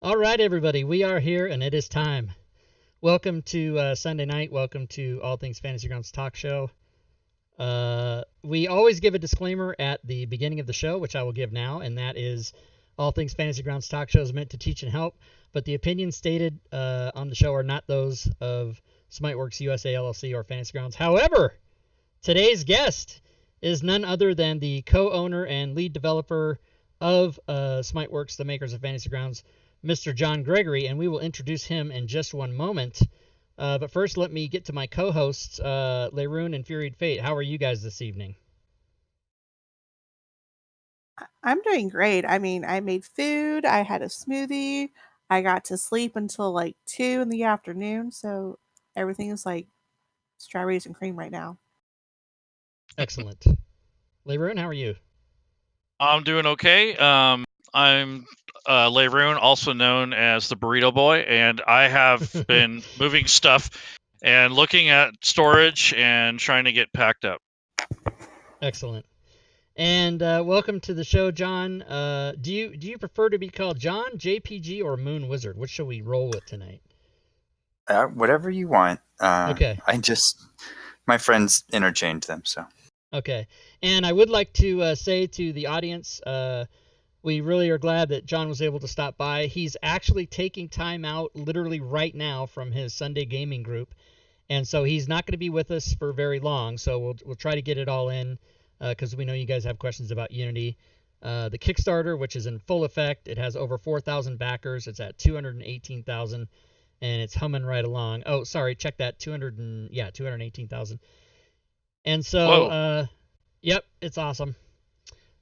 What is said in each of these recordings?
All right, everybody, we are here, and it is time. Welcome to Sunday night. Welcome to All Things Fantasy Grounds Talk Show. We always give a disclaimer at the beginning of the show, which I will give now, and that is All Things Fantasy Grounds Talk Show is meant to teach and help, but the opinions stated on the show are not those of Smiteworks USA LLC or Fantasy Grounds. However, today's guest is none other than the co-owner and lead developer of Smiteworks, the makers of Fantasy Grounds, Mr. John Gregory, and we will introduce him in just one moment. But first, let me get to my co-hosts, Leroon and Furied Fate. How are you guys this evening? I'm doing great. I mean, I made food, I had a smoothie, I got to sleep until like 2 in the afternoon, so everything is like strawberries and cream right now. Excellent. Leroon, how are you? I'm doing okay. I'm Leroon, also known as the Burrito Boy, and I have been moving stuff and looking at storage and trying to get packed up. Excellent. And welcome to the show, John. Do you prefer to be called John, JPG, or Moon Wizard? What shall we roll with tonight? Whatever you want. Okay. My friends interchange them, so. Okay. And I would like to say to the audience, we really are glad that John was able to stop by. He's actually taking time out literally right now from his Sunday gaming group, and so he's not going to be with us for very long. So we'll try to get it all in because we know you guys have questions about Unity. The Kickstarter, which is in full effect, it has over 4,000 backers. It's at 218,000, and it's humming right along. Oh, sorry, check that. 218,000. And so, yep, it's awesome.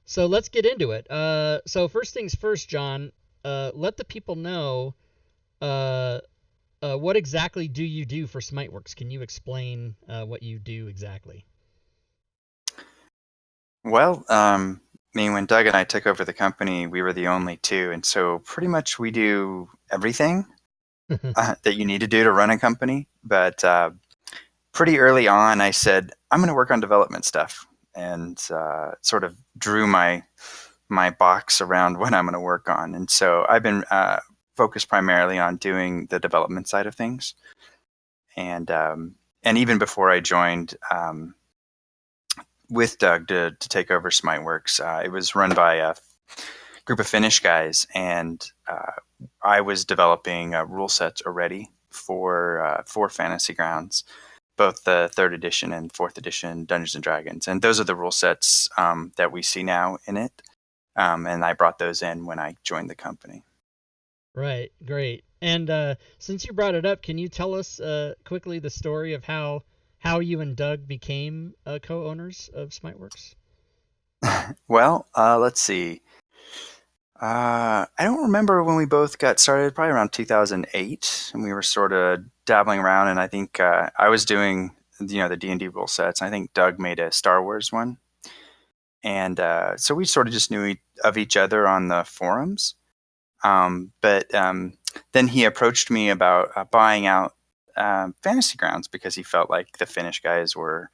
So let's get into it. So first things first, John, let the people know what exactly do you do for Smiteworks? Can you explain what you do exactly? Well, when Doug and I took over the company, we were the only two, and so pretty much we do everything that you need to do to run a company. But pretty early on, I said, I'm going to work on development stuff, and sort of drew my box around what I'm going to work on. And so I've been focused primarily on doing the development side of things. And even before I joined with Doug to take over Smiteworks, it was run by a group of Finnish guys, and I was developing rule sets already for Fantasy Grounds, both the 3rd edition and 4th edition Dungeons & Dragons. And those are the rule sets that we see now in it. And I brought those in when I joined the company. Right, great. And since you brought it up, can you tell us quickly the story of how you and Doug became co-owners of Smiteworks? Well, let's see. I don't remember when we both got started, probably around 2008, and we were sort of dabbling around, and I think I was doing the D&D rule sets. I think Doug made a Star Wars one, and so we sort of just knew of each other on the forums. But then he approached me about buying out Fantasy Grounds because he felt like the Finnish guys were,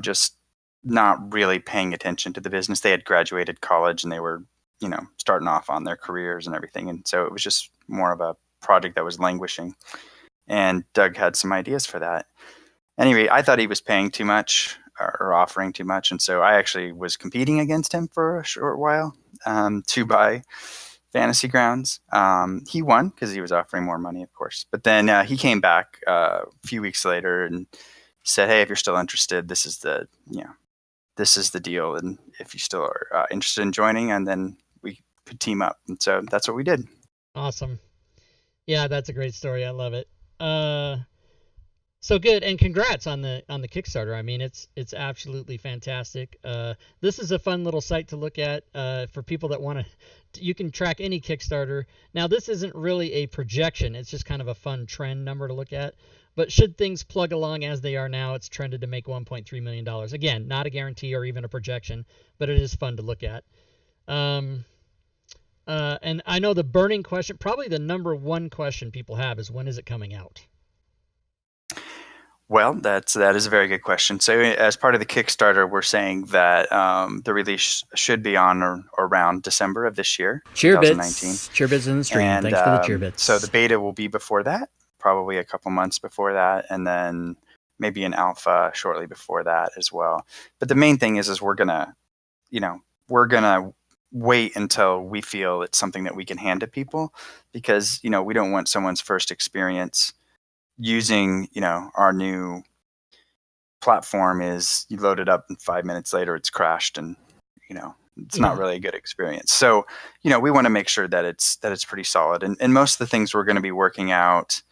just not really paying attention to the business. They had graduated college and they were starting off on their careers and everything. And so it was just more of a project that was languishing. And Doug had some ideas for that. Anyway, I thought he was paying too much or offering too much. And so I actually was competing against him for a short while to buy Fantasy Grounds. He won because he was offering more money, of course. But then he came back a few weeks later and said, "Hey, if you're still interested, this is the deal. And if you still are interested in joining, and then we could team up." And so that's what we did. Awesome. Yeah, that's a great story. I love it. So good, and congrats on the Kickstarter. I mean, it's absolutely fantastic. This is a fun little site to look at for people that want to. You can track any Kickstarter. Now, this isn't really a projection. It's just kind of a fun trend number to look at. But should things plug along as they are now, it's trended to make $1.3 million. Again, not a guarantee or even a projection, but it is fun to look at. And I know the burning question, probably the number one question people have is, when is it coming out? Well, that is a very good question. So, as part of the Kickstarter, we're saying that the release should be on or around December of this year, 2019. Cheer bits in the stream. And Thanks for the cheer bits. so the beta will be before that, probably a couple months before that, and then maybe an alpha shortly before that as well. But the main thing is we're gonna wait until we feel it's something that we can hand to people, because we don't want someone's first experience using our new platform is you load it up and 5 minutes later it's crashed, and it's not really a good experience. So we want to make sure that it's pretty solid, and most of the things we're going to be working out,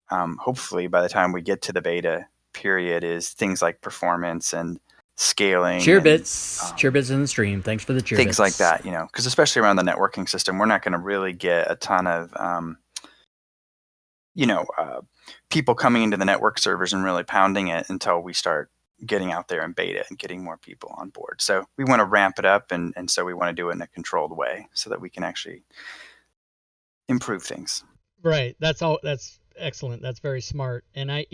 hopefully by the time we get to the beta period, is things like performance and scaling. Cheer bits in the stream. Thanks for the cheer things bits. like that, because especially around the networking system, we're not going to really get a ton of people coming into the network servers and really pounding it until we start getting out there in beta and getting more people on board. So we want to ramp it up, and so we want to do it in a controlled way so that we can actually improve things. Right. That's excellent. That's very smart. And I,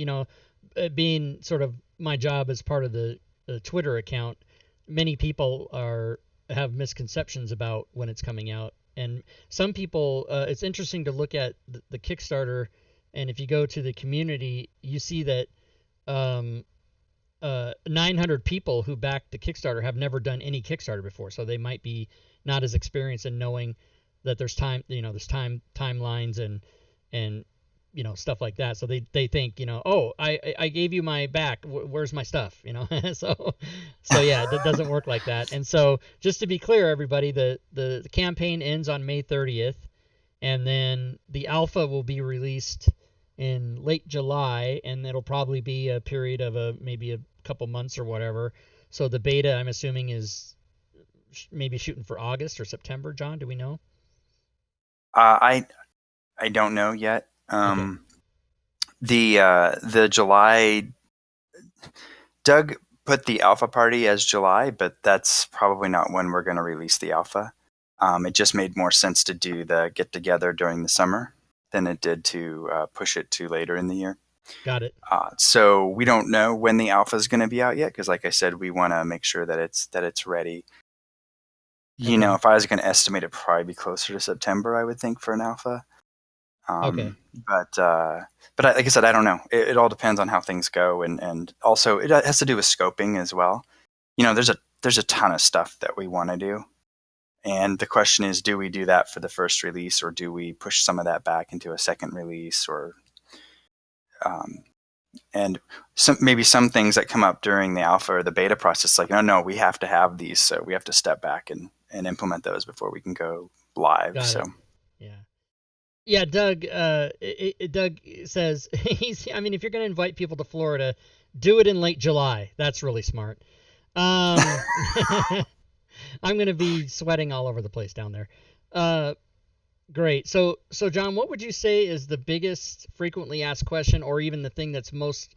being sort of my job as part of the Twitter account, many people have misconceptions about when it's coming out. And some people, it's interesting to look at the Kickstarter, and if you go to the community, you see that 900 people who backed the Kickstarter have never done any Kickstarter before, so they might be not as experienced in knowing that there's timelines and stuff like that. So they think, oh, I gave you my back, where's my stuff, so yeah, that doesn't work like that. And so just to be clear, everybody, the campaign ends on May 30th, and then the alpha will be released in late July, and it'll probably be a period of maybe a couple months or whatever. So the beta, I'm assuming, is maybe shooting for August or September. John, do we know? I don't know yet. Okay. The July, Doug put the alpha party as July, but that's probably not when we're going to release the alpha. It just made more sense to do the get together during the summer than it did to push it to later in the year. Got it. So we don't know when the alpha is going to be out yet, because like I said, we want to make sure that it's ready. Okay. If I was going to estimate, it'd probably be closer to September, I would think, for an alpha. Okay. But like I said, I don't know. It all depends on how things go, and also it has to do with scoping as well. There's a ton of stuff that we want to do, and the question is, do we do that for the first release, or do we push some of that back into a second release, or and maybe some things that come up during the alpha or the beta process, like no, we have to have these, so we have to step back and implement those before we can go live. Got so it. Yeah, Doug. Doug says if you're going to invite people to Florida, do it in late July. That's really smart. I'm going to be sweating all over the place down there. Great. So John, what would you say is the biggest frequently asked question, or even the thing that's most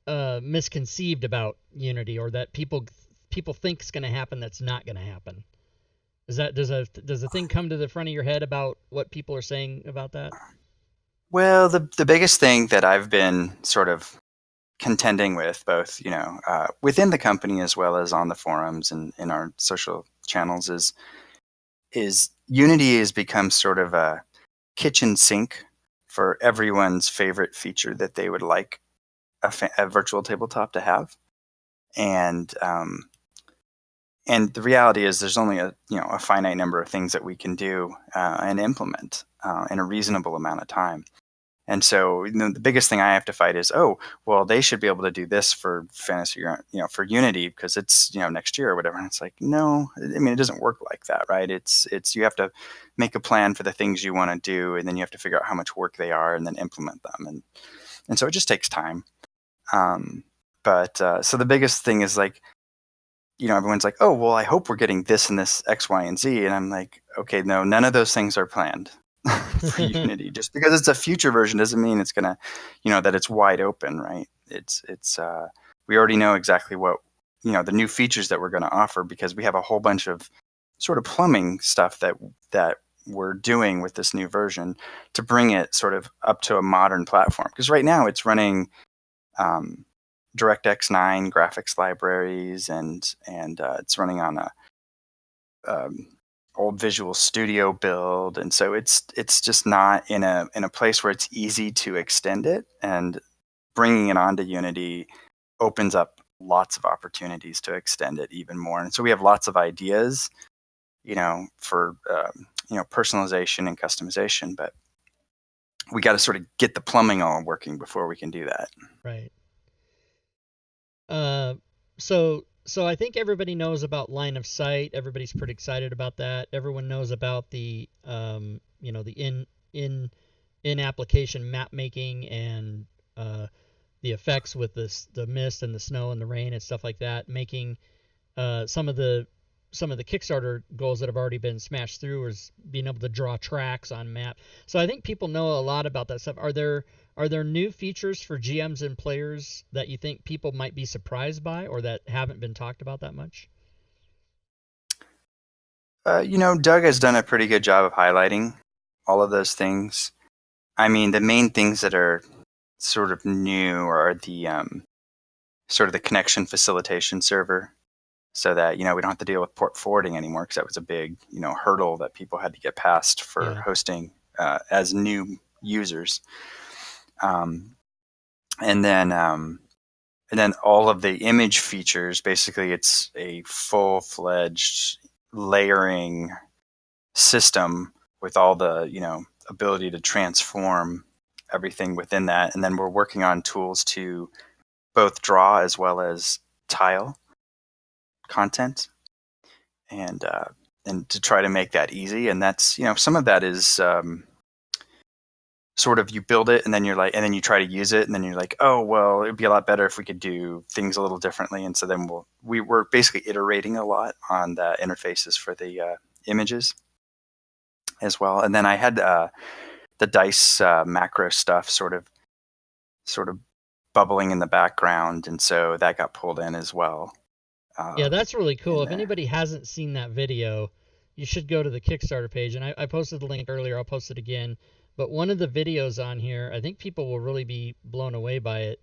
misconceived about Unity, or that people think is going to happen that's not going to happen? Does the thing come to the front of your head about what people are saying about that? Well, the biggest thing that I've been sort of contending with, both within the company as well as on the forums and in our social channels, is Unity has become sort of a kitchen sink for everyone's favorite feature that they would like a virtual tabletop to have, and the reality is there's only a finite number of things that we can do and implement in a reasonable amount of time. And so the biggest thing I have to fight is, they should be able to do this for Fantasy, for Unity, because it's next year or whatever. And it's like, no, it doesn't work like that, right? It's you have to make a plan for the things you want to do, and then you have to figure out how much work they are, and then implement them, and so it just takes time. So the biggest thing is like, everyone's like, I hope we're getting this and this X, Y, and Z. And I'm like, okay, no, none of those things are planned for Unity. Just because it's a future version doesn't mean it's going to, that it's wide open, right? It's we already know exactly what, the new features that we're going to offer, because we have a whole bunch of sort of plumbing stuff that we're doing with this new version to bring it sort of up to a modern platform. Because right now it's running DirectX 9 graphics libraries, and it's running on a old Visual Studio build, and so it's just not in a place where it's easy to extend it, and bringing it onto Unity opens up lots of opportunities to extend it even more. And so we have lots of ideas, for personalization and customization, but we got to sort of get the plumbing all working before we can do that. Right. So I think everybody knows about line of sight. Everybody's pretty excited about that. Everyone knows about the the in application map making and the effects with the mist and the snow and the rain and stuff like that, making some of the Kickstarter goals that have already been smashed through is being able to draw tracks on map. So I think people know a lot about that stuff. Are there new features for GMs and players that you think people might be surprised by or that haven't been talked about that much? Doug has done a pretty good job of highlighting all of those things. I mean, the main things that are sort of new are the sort of the connection facilitation server, so that we don't have to deal with port forwarding anymore, because that was a big hurdle that people had to get past for hosting as new users. And then all of the image features, basically it's a full-fledged layering system with all the ability to transform everything within that. And then we're working on tools to both draw as well as tile content, and to try to make that easy. And that's some of that is sort of, you build it and then you try to use it, and then you're like, oh well, it'd be a lot better if we could do things a little differently. And so then we're basically iterating a lot on the interfaces for the images as well. And then I had the dice macro stuff sort of bubbling in the background, and so that got pulled in as well. Yeah, that's really cool. If anybody hasn't seen that video, you should go to the Kickstarter page. And I posted the link earlier. I'll post it again. But one of the videos on here, I think people will really be blown away by it.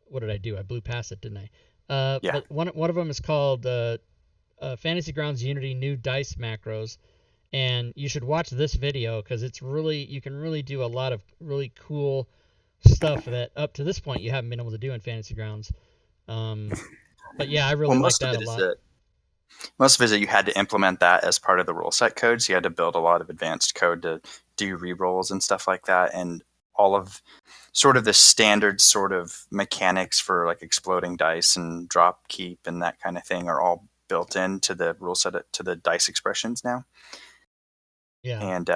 What did I do? I blew past it, didn't I? Yeah. But one of them is called Fantasy Grounds Unity New Dice Macros. And you should watch this video because you can really do a lot of really cool stuff that up to this point you haven't been able to do in Fantasy Grounds. But yeah, I really like that a lot. Most of it is that you had to implement that as part of the rule set code. So you had to build a lot of advanced code to do rerolls and stuff like that. And all of sort of the standard sort of mechanics for like exploding dice and drop keep and that kind of thing are all built into the rule set, to the dice expressions now. Yeah. And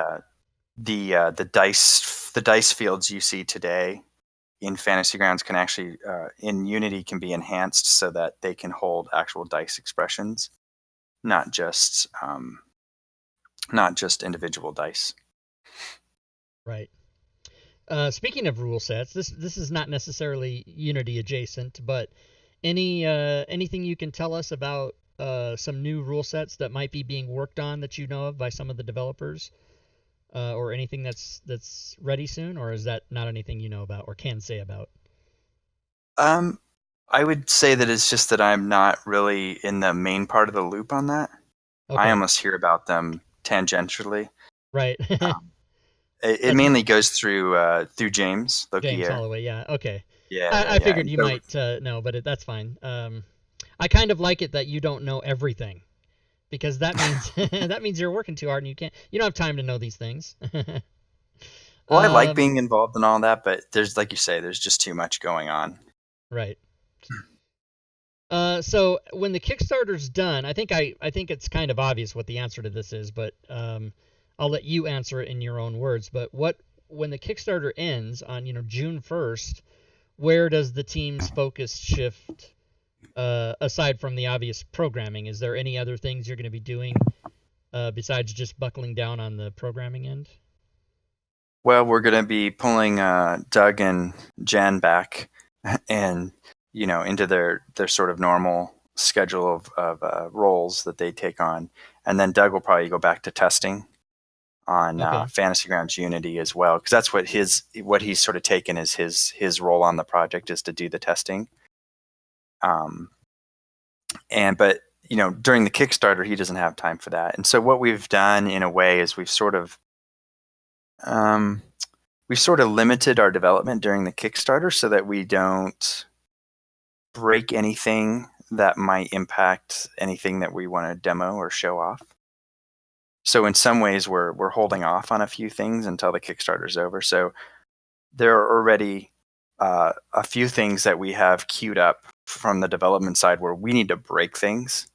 the dice fields you see today in Fantasy Grounds can actually in Unity can be enhanced so that they can hold actual dice expressions, not just individual dice. Right. Speaking of rule sets, this is not necessarily Unity adjacent, but anything you can tell us about some new rule sets that might be being worked on that you know of by some of the developers, or anything that's ready soon, or is that not anything you know about or can say about? I would say that it's just that I'm not really in the main part of the loop on that. Okay. I almost hear about them tangentially. Right. It mainly goes through James Lokier. James Holloway, yeah. Okay. Yeah. I figured you might know, but that's fine. I kind of like it that you don't know everything, because that means that means you're working too hard and you don't have time to know these things. Well, I like being involved in all that, but there's, like you say, there's just too much going on. Right. So when the Kickstarter's done, I think it's kind of obvious what the answer to this is, but I'll let you answer it in your own words. But when the Kickstarter ends on June 1st, where does the team's focus shift? Aside from the obvious programming, is there any other things you're going to be doing besides just buckling down on the programming end? Well, we're going to be pulling Doug and Jen back, and into their sort of normal schedule of roles that they take on, and then Doug will probably go back to testing on Fantasy Grounds Unity as well, because that's what he's sort of taken as his role on the project, is to do the testing. But during the Kickstarter, he doesn't have time for that. And so what we've done in a way is we've sort of limited our development during the Kickstarter so that we don't break anything that might impact anything that we want to demo or show off. So in some ways, we're holding off on a few things until the Kickstarter's over. So there are already a few things that we have queued up from the development side where we need to break things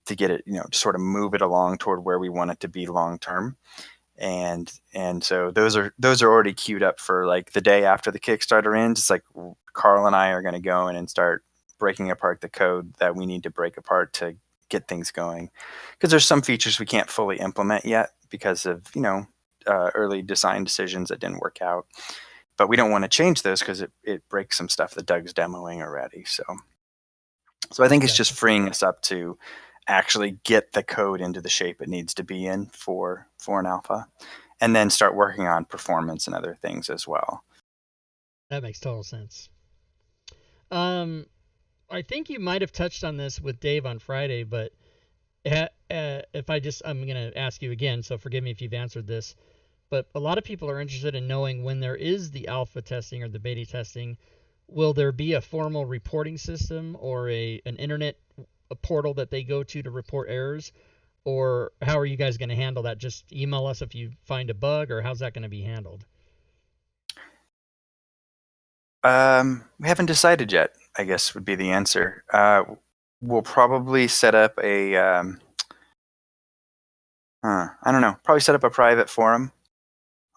to get it, to sort of move it along toward where we want it to be long term. And so those are already queued up for like the day after the Kickstarter ends. It's like Carl and I are going to go in and start breaking apart the code that we need to break apart to get things going, because there's some features we can't fully implement yet because of early design decisions that didn't work out. But we don't want to change those because it breaks some stuff that Doug's demoing already. So I think it's just freeing us up to actually get the code into the shape it needs to be in for an alpha, and then start working on performance and other things as well. That makes total sense. I think you might have touched on this with Dave on Friday, but I'm going to ask you again, so forgive me if you've answered this. But a lot of people are interested in knowing when there is the alpha testing or the beta testing, will there be a formal reporting system or an internet portal that they go to report errors? Or how are you guys going to handle that? Just email us if you find a bug, or how's that going to be handled? We haven't decided yet, I guess would be the answer. We'll probably set up probably set up a private forum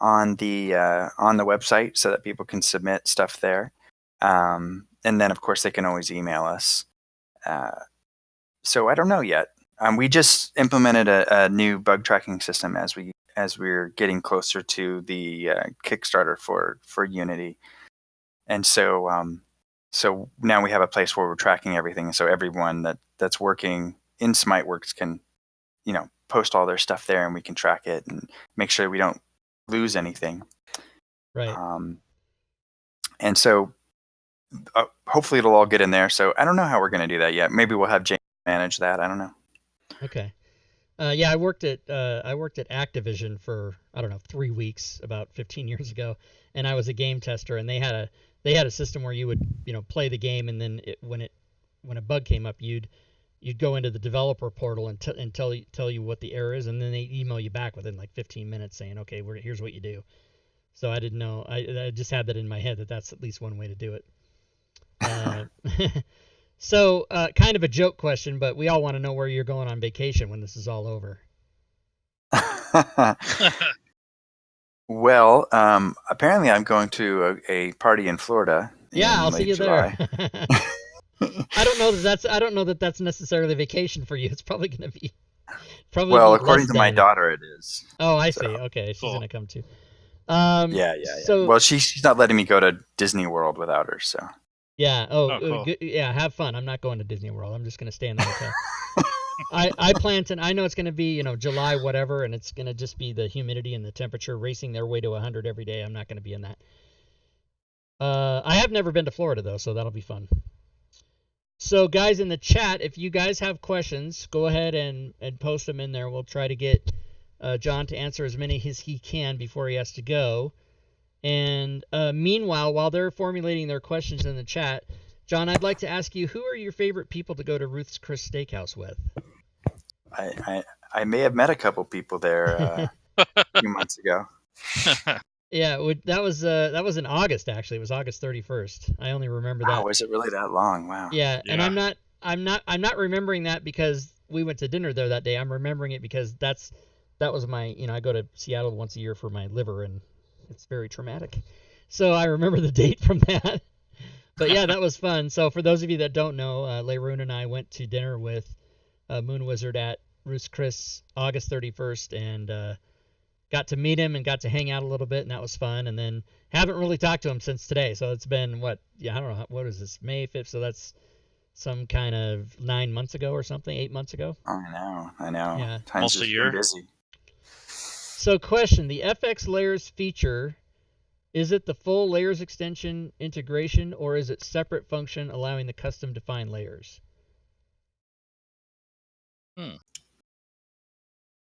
on the website so that people can submit stuff there. And then, of course, they can always email us. So I don't know yet. We just implemented a new bug tracking system as we're getting closer to the Kickstarter for Unity. And so now we have a place where we're tracking everything. So everyone that's working in SmiteWorks can, post all their stuff there, and we can track it and make sure we don't lose anything. Right. And so hopefully it'll all get in there. So I don't know how we're going to do that yet. Maybe we'll have James manage that. I don't know. Okay. Yeah, I worked at Activision for 3 weeks about 15 years ago, and I was a game tester, and they had a system where you would play the game, and then when a bug came up, you'd go into the developer portal and tell you what the error is, and then they email you back within like 15 minutes saying, okay, here's what you do. So I didn't know. I just had that in my head that's at least one way to do it. So kind of a joke question, but we all want to know where you're going on vacation when this is all over. Well, apparently I'm going to a party in Florida. Yeah, I'll see you July. There. I don't know that that's necessarily a vacation for you. It's probably going to be according to my daughter, it is. Oh, I see. Okay, she's going to come too. Yeah. So, well, she's not letting me go to Disney World without her. So. Yeah. Cool. Yeah. Have fun. I'm not going to Disney World. I'm just going to stay in the hotel. I plan to. I know it's going to be July whatever, and it's going to just be the humidity and the temperature racing their way to 100 every day. I'm not going to be in that. I have never been to Florida though, so that'll be fun. So guys in the chat, if you guys have questions, go ahead and post them in there. We'll try to get John to answer as many as he can before he has to go. And meanwhile, while they're formulating their questions in the chat, John, I'd like to ask you, who are your favorite people to go to Ruth's Chris Steakhouse with? I may have met a couple people there a few months ago. Yeah, that was in August actually. It was August 31st. I only remember that. Oh, was it really that long? Wow. Yeah, and I'm not remembering that because we went to dinner there that day. I'm remembering it because that was my, I go to Seattle once a year for my liver, and it's very traumatic. So I remember the date from that. But yeah, that was fun. So for those of you that don't know, Leroon and I went to dinner with Moon Wizard at Ruth's Chris August 31st, and got to meet him and got to hang out a little bit, and that was fun. And then haven't really talked to him since today. So it's been I don't know, what is this, May 5th? So that's some kind of 9 months ago or something, 8 months ago. I know. Yeah. Time's almost a year. Busy. So question, the FX layers feature, is it the full layers extension integration, or is it separate function allowing the custom defined layers? I'm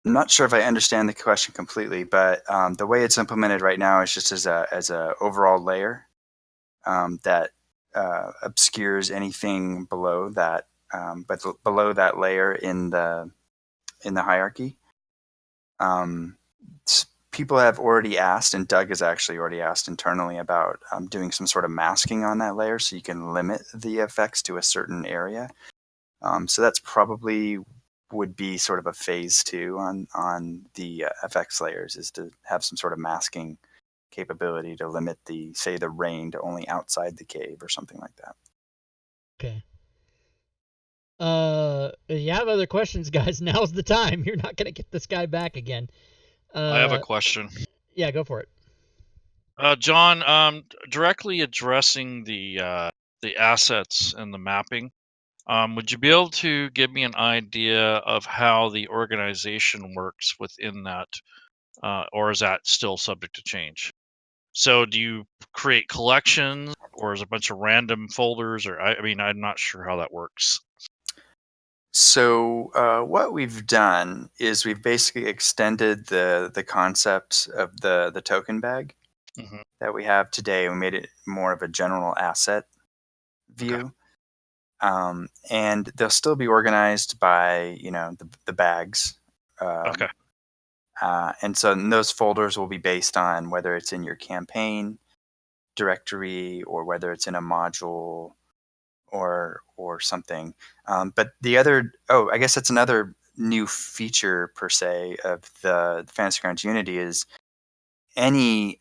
not sure if I understand the question completely, but the way it's implemented right now is just as a overall layer that obscures anything below that, but below that layer in the hierarchy. People have already asked, and Doug has actually already asked internally about doing some sort of masking on that layer so you can limit the effects to a certain area. So that's probably would be sort of a phase 2 on the FX layers, is to have some sort of masking capability to limit the rain to only outside the cave or something like that. Okay. If you have other questions, guys, now's the time. You're not going to get this guy back again. I have a question. Yeah, go for it. John, directly addressing the assets and the mapping, would you be able to give me an idea of how the organization works within that, or is that still subject to change? So do you create collections, or is it a bunch of random folders, or I mean, I'm not sure how that works. So what we've done is we've basically extended the concept of the token bag that we have today. We made it more of a general asset view. Okay. And they'll still be organized by, the bags. Okay. And so those folders will be based on whether it's in your campaign directory or whether it's in a module or something. But the other, I guess that's another new feature per se of the Fantasy Grounds Unity is any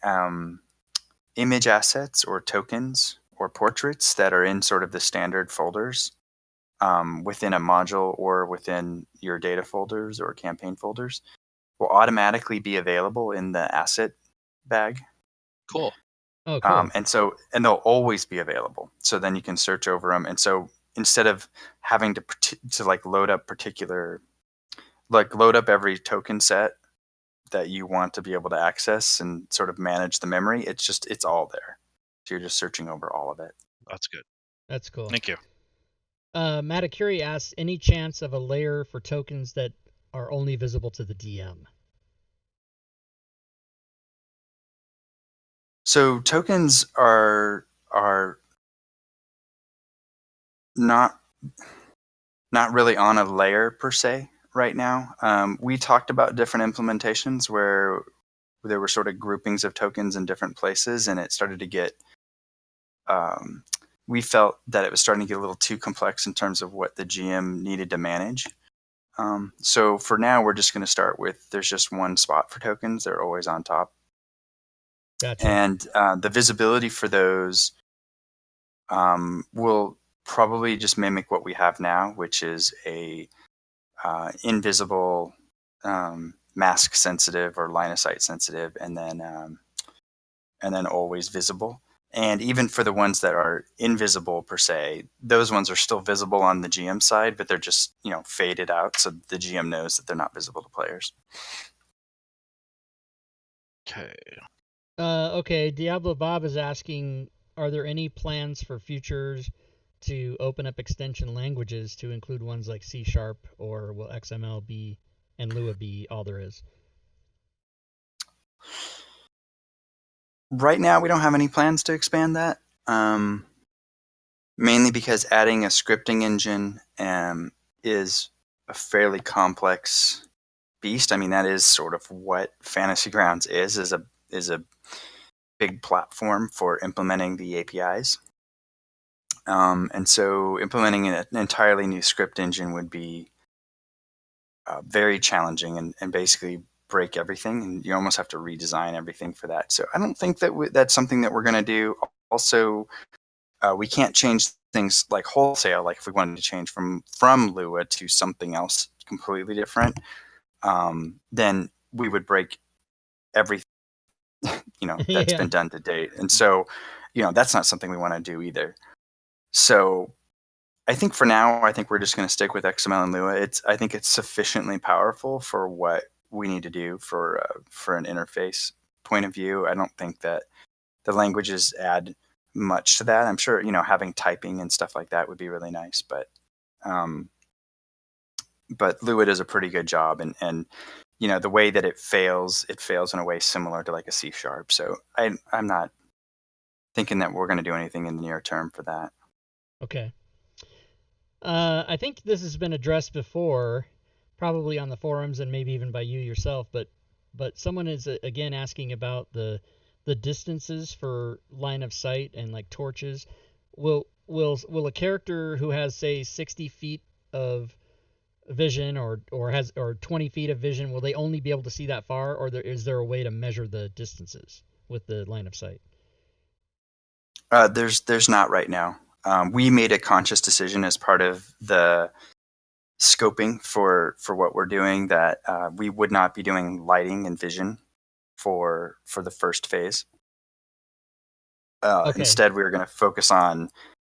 image assets or tokens or portraits that are in sort of the standard folders within a module or within your data folders or campaign folders will automatically be available in the asset bag. Cool. Oh, cool. And they'll always be available. So then you can search over them. And so instead of having to like load up every token set that you want to be able to access and sort of manage the memory, it's all there. So you're just searching over all of it. That's good. That's cool. Thank you. Matakuri asks, any chance of a layer for tokens that are only visible to the DM? So tokens are not really on a layer per se right now. We talked about different implementations where there were sort of groupings of tokens in different places, and it started to get we felt that it was starting to get a little too complex in terms of what the GM needed to manage. So for now, we're just going to start with there's just one spot for tokens. They're always on top. Gotcha. And the visibility for those will probably just mimic what we have now, which is a invisible, mask sensitive or line of sight sensitive, and then always visible. And even for the ones that are invisible per se, those ones are still visible on the GM side, but they're just faded out, so the GM knows that they're not visible to players. Okay. Okay. Diablo Bob is asking, are there any plans for futures to open up extension languages to include ones like C#, or will XML be and Lua be all there is? Right now, we don't have any plans to expand that, mainly because adding a scripting engine is a fairly complex beast. I mean, that is sort of what Fantasy Grounds is a big platform for implementing the APIs. And so implementing an entirely new script engine would be very challenging and basically break everything, and you almost have to redesign everything for that. So I don't think that that's something that we're going to do. Also, we can't change things like wholesale. Like if we wanted to change from Lua to something else completely different, then we would break everything that's been done to date. And so that's not something we want to do either. So I think for now, we're just going to stick with XML and Lua. I think it's sufficiently powerful for what we need to do for an interface point of view. I don't think that the languages add much to that. I'm sure, having typing and stuff like that would be really nice, but Lua does a pretty good job, and the way that it fails in a way similar to like a C#. So I'm not thinking that we're going to do anything in the near term for that. Okay. I think this has been addressed before, probably on the forums and maybe even by you yourself, but someone is again asking about the distances for line of sight and like torches. Will a character who has, say, 60 feet of vision or 20 feet of vision, will they only be able to see that far, or is there a way to measure the distances with the line of sight? There's not right now. We made a conscious decision as part of the scoping for what we're doing that we would not be doing lighting and vision for the first phase. Okay. Instead, we were going to focus on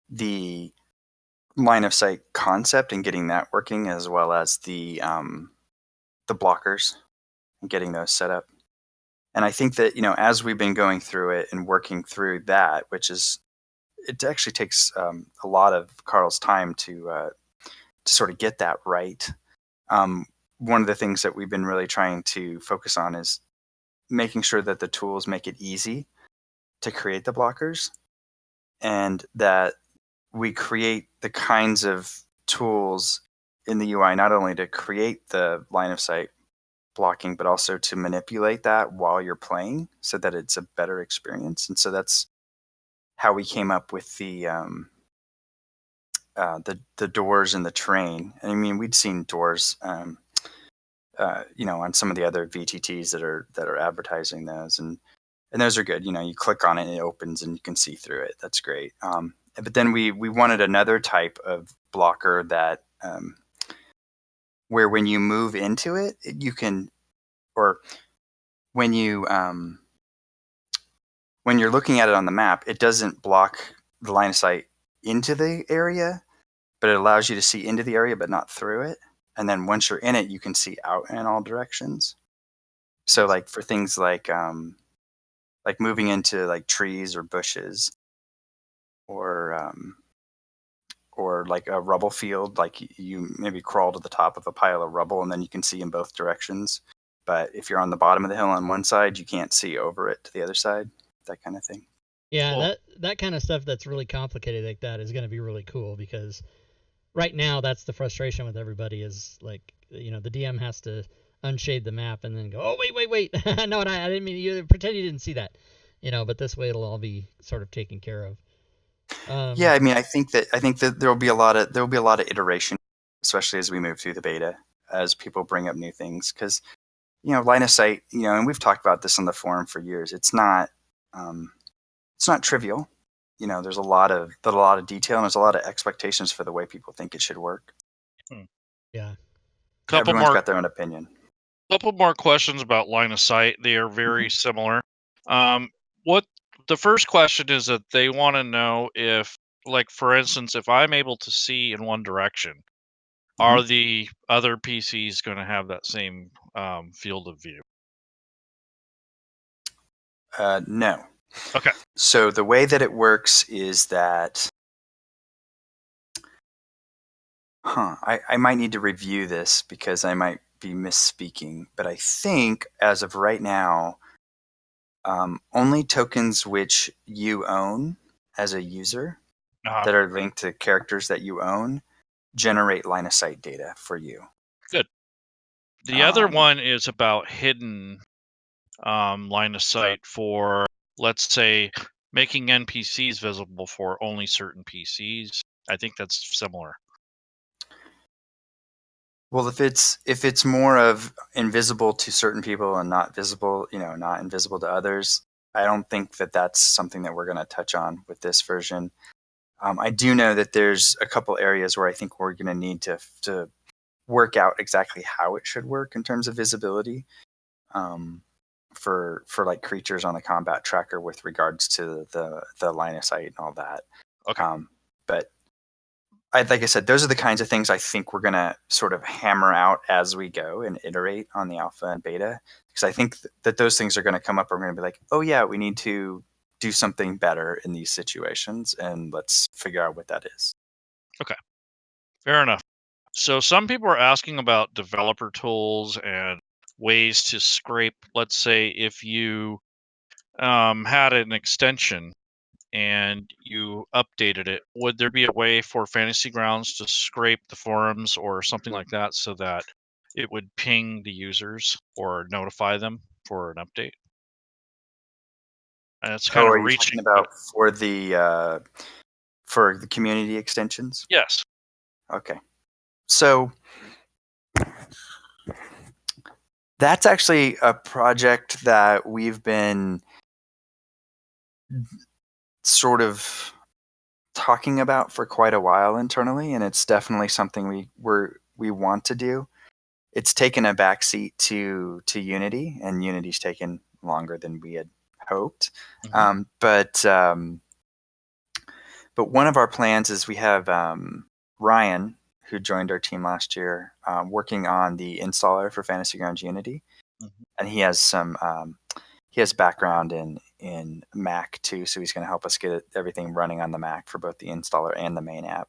the line of sight concept and getting that working, as well as the blockers and getting those set up. And I think that, as we've been going through it and working through that, it actually takes a lot of Carl's time to sort of get that right. One of the things that we've been really trying to focus on is making sure that the tools make it easy to create the blockers, and that we create the kinds of tools in the UI not only to create the line of sight blocking, but also to manipulate that while you're playing so that it's a better experience. And so that's how we came up with the doors in the train. I mean, we'd seen doors, on some of the other VTTs that are advertising those, and those are good. You click on it and it opens and you can see through it. That's great. But then we wanted another type of blocker that where when you move into it, you can, or when you when you're looking at it on the map, it doesn't block the line of sight into the area, but it allows you to see into the area but not through it. And then once you're in it, you can see out in all directions. So like for things like moving into like trees or bushes, or like a rubble field, like you maybe crawl to the top of a pile of rubble and then you can see in both directions. But if you're on the bottom of the hill on one side, you can't see over it to the other side, that kind of thing. Yeah, Cool. that kind of stuff that's really complicated like that is going to be really cool, because right now that's the frustration with everybody is like, the DM has to unshade the map and then go, oh, wait. No, I didn't mean, you pretend you didn't see that, but this way it'll all be sort of taken care of. Yeah, I mean, I think that there'll be a lot of iteration, especially as we move through the beta, as people bring up new things, because line of sight, and we've talked about this on the forum for years. It's not trivial. There's a lot of detail and there's a lot of expectations for the way people think it should work. Yeah. Everyone's got their own opinion. Couple more questions about line of sight. They are very similar. What the first question is that they want to know if, like, for instance, if I'm able to see in one direction, are the other PCs going to have that same field of view? No. Okay. So the way that it works is that, I might need to review this because I might be misspeaking, but I think as of right now, only tokens which you own as a user that are linked to characters that you own generate line of sight data for you. Good. The other one is about hidden line of sight for, let's say, making NPCs visible for only certain PCs. I think that's similar. Well, if it's more of invisible to certain people and not visible, not invisible to others, I don't think that that's something that we're going to touch on with this version. I do know that there's a couple areas where I think we're going to need to work out exactly how it should work in terms of visibility, for like creatures on the combat tracker with regards to the line of sight and all that. Okay. But like I said, those are the kinds of things I think we're going to sort of hammer out as we go and iterate on the alpha and beta. Because I think that those things are going to come up. We're going to be like, oh yeah, we need to do something better in these situations, and let's figure out what that is. Okay, fair enough. So some people are asking about developer tools and ways to scrape. Let's say if you had an extension and you updated it, would there be a way for Fantasy Grounds to scrape the forums or something like that so that it would ping the users or notify them for an update? And it's kind of Are you reaching, talking about for the community extensions? yes. Okay. So that's actually a project that we've been sort of talking about for quite a while internally, and it's definitely something we want to do. It's taken a backseat to Unity, and Unity's taken longer than we had hoped. Mhm. But one of our plans is we have Ryan, who joined our team last year, working on the installer for Fantasy Grounds Unity, Mhm. and he has background in Mac too, so he's going to help us get everything running on the Mac for both the installer and the main app.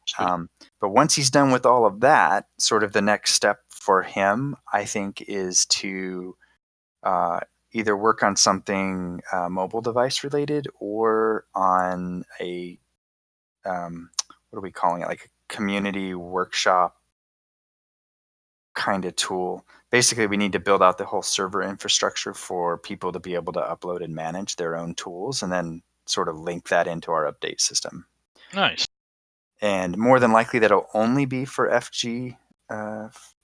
Sweet. But once he's done with all of that, sort of the next step for him, I think, is to either work on something mobile device related or on a what are we calling it, like a community workshop kind of tool. Basically, we need to build out the whole server infrastructure for people to be able to upload and manage their own tools, and then sort of link that into our update system. Nice. And more than likely, that'll only be for FG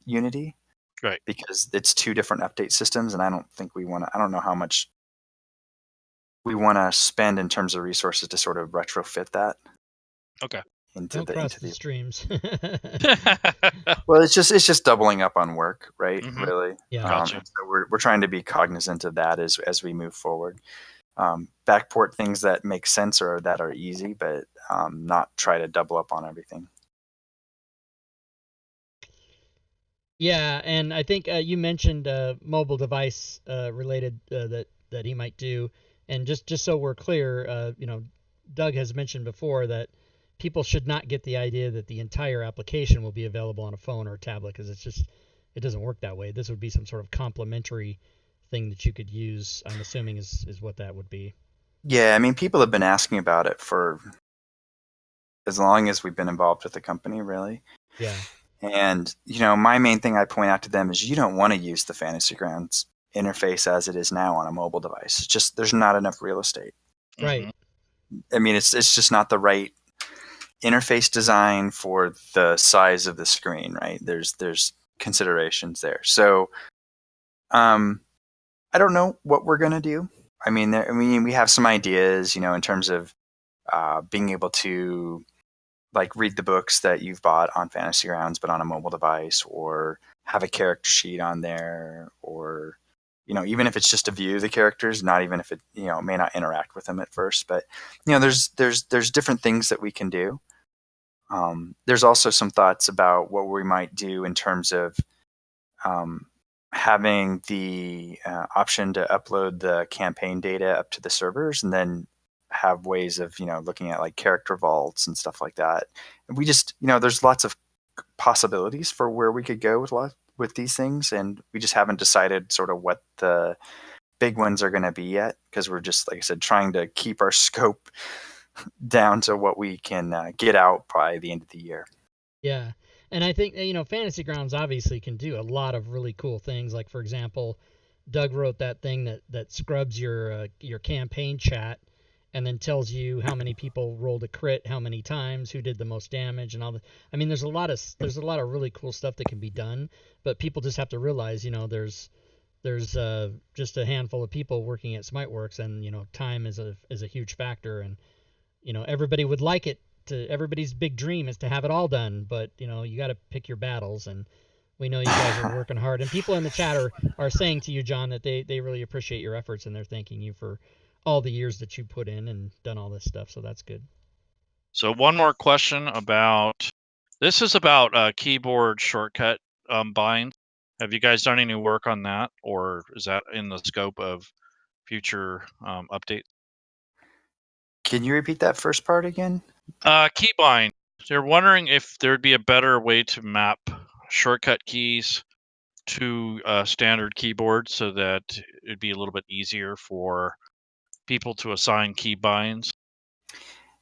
Unity, Right. because it's two different update systems, and I don't think we want to. I don't know how much we want to spend in terms of resources to sort of retrofit that. Okay. Don't cross the streams. Well, it's just doubling up on work, right? Mhm. Really. Yeah. Gotcha. So we're trying to be cognizant of that as we move forward. Backport things that make sense or that are easy, but not try to double up on everything. Yeah, and I think you mentioned mobile device related that he might do, and just so we're clear, Doug has mentioned before that people should not get the idea that the entire application will be available on a phone or a tablet, because it doesn't work that way. This would be some sort of complementary thing that you could use. I'm assuming is what that would be. Yeah, I mean, people have been asking about it for as long as we've been involved with the company, really. Yeah. And my main thing I point out to them is you don't want to use the Fantasy Grounds interface as it is now on a mobile device. It's just there's not enough real estate. Right. Mhm. I mean, it's just not the right interface design for the size of the screen, right? There's considerations there. So, I don't know what we're gonna do. I mean, we have some ideas, in terms of being able to like read the books that you've bought on Fantasy Grounds, but on a mobile device, or have a character sheet on there, or even if it's just to view the characters, not even if it may not interact with them at first, but there's different things that we can do. There's also some thoughts about what we might do in terms of um, having the option to upload the campaign data up to the servers, and then have ways of looking at like character vaults and stuff like that. And we just there's lots of possibilities for where we could go with these things, and we just haven't decided sort of what the big ones are going to be yet, because we're just, like I said, trying to keep our scope down to what we can get out by the end of the year. Yeah. And I think, Fantasy Grounds obviously can do a lot of really cool things. Like, for example, Doug wrote that thing that scrubs your campaign chat and then tells you how many people rolled a crit, how many times, who did the most damage, and all the. I mean, there's a lot of really cool stuff that can be done, but people just have to realize, there's just a handful of people working at SmiteWorks, and time is a huge factor, and everybody would like it to. Everybody's big dream is to have it all done, but you got to pick your battles, and we know you guys are working hard, and people in the chat are saying to you, John, that they really appreciate your efforts, and they're thanking you for all the years that you put in and done all this stuff, so that's good. So one more question about this is about keyboard shortcut binds. Have you guys done any work on that, or is that in the scope of future updates? Can you repeat that first part again? Keybind. They're wondering if there'd be a better way to map shortcut keys to standard keyboard so that it'd be a little bit easier for people to assign keybinds.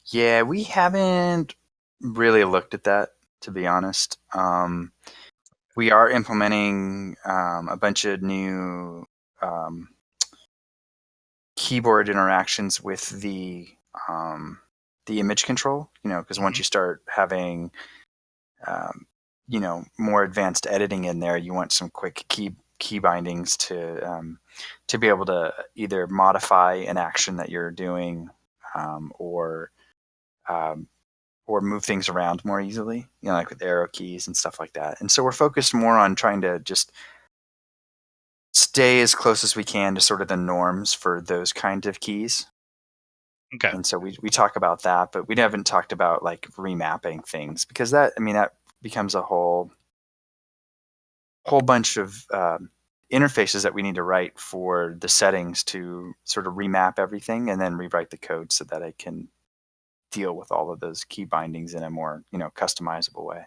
Yeah, we haven't really looked at that, to be honest. We are implementing a bunch of new keyboard interactions with the image control. Because once you start having more advanced editing in there, you want some quick key bindings to be able to either modify an action that you're doing, or move things around more easily, like with arrow keys and stuff like that. And so we're focused more on trying to just stay as close as we can to sort of the norms for those kind of keys. Okay. And so we talk about that, but we haven't talked about like remapping things, because that becomes a whole bunch of interfaces that we need to write for the settings to sort of remap everything and then rewrite the code so that I can deal with all of those key bindings in a more customizable way.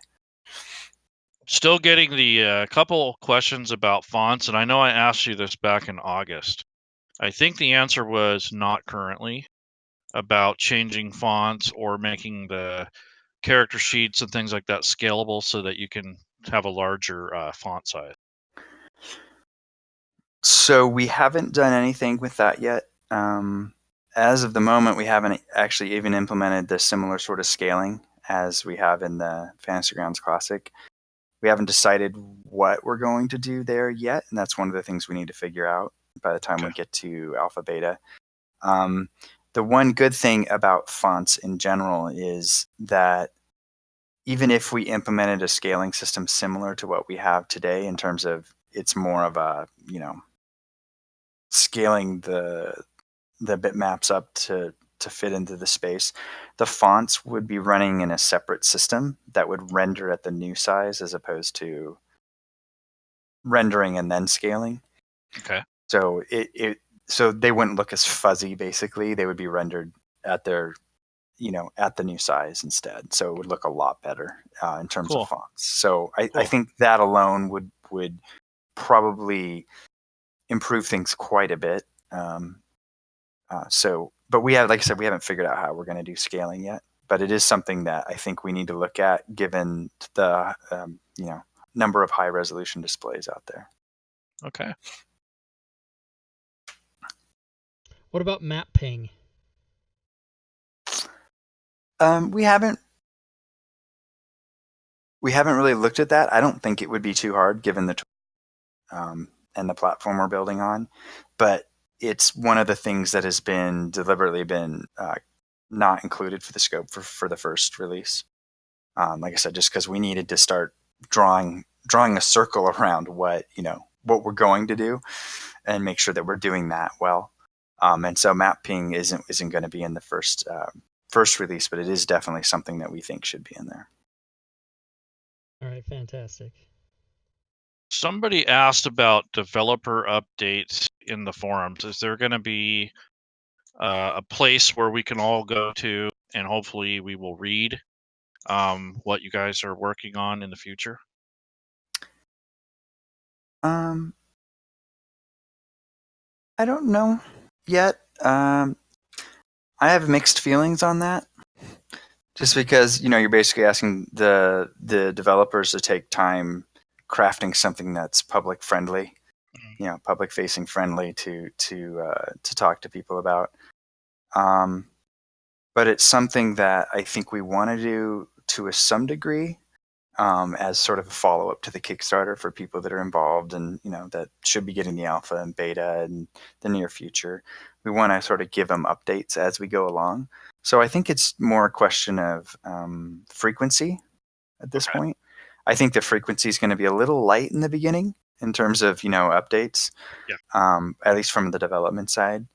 Still getting the couple questions about fonts, and I know I asked you this back in August. I think the answer was not currently about changing fonts or making the character sheets and things like that scalable so that you can have a larger font size. So we haven't done anything with that yet. As of the moment, we haven't actually even implemented the similar sort of scaling as we have in the Fantasy Grounds Classic. We haven't decided what we're going to do there yet, and that's one of the things we need to figure out by the time we get to alpha beta. The one good thing about fonts in general is that even if we implemented a scaling system similar to what we have today, in terms of it's more of a scaling the bitmaps up to fit into the space, the fonts would be running in a separate system that would render at the new size as opposed to rendering and then scaling. Okay. So so they wouldn't look as fuzzy. Basically, they would be rendered at their at the new size instead. So it would look a lot better in terms of fonts. So I think that alone would probably improve things quite a bit. But we have, like I said, we haven't figured out how we're going to do scaling yet. But it is something that I think we need to look at, given the number of high resolution displays out there. Okay. What about map ping? We haven't really looked at that. I don't think it would be too hard, given the and the platform we're building on. But it's one of the things that has been deliberately not included for the scope for the first release. Like I said, just because we needed to start drawing a circle around what we're going to do, and make sure that we're doing that well. And so map ping isn't going to be in the first release, but it is definitely something that we think should be in there. All right, fantastic. Somebody asked about developer updates in the forums. Is there going to be a place where we can all go to, and hopefully we will read what you guys are working on in the future? I don't know yet. I have mixed feelings on that. Just because you're basically asking the developers to take time crafting something that's public friendly, public facing friendly to talk to people about. But it's something that I think we want to do to some degree, as sort of a follow up to the Kickstarter for people that are involved and that should be getting the alpha and beta in the near future. We want to sort of give them updates as we go along. So I think it's more a question of frequency at this point. I think the frequency is going to be a little light in the beginning in terms of updates, at least from the development side.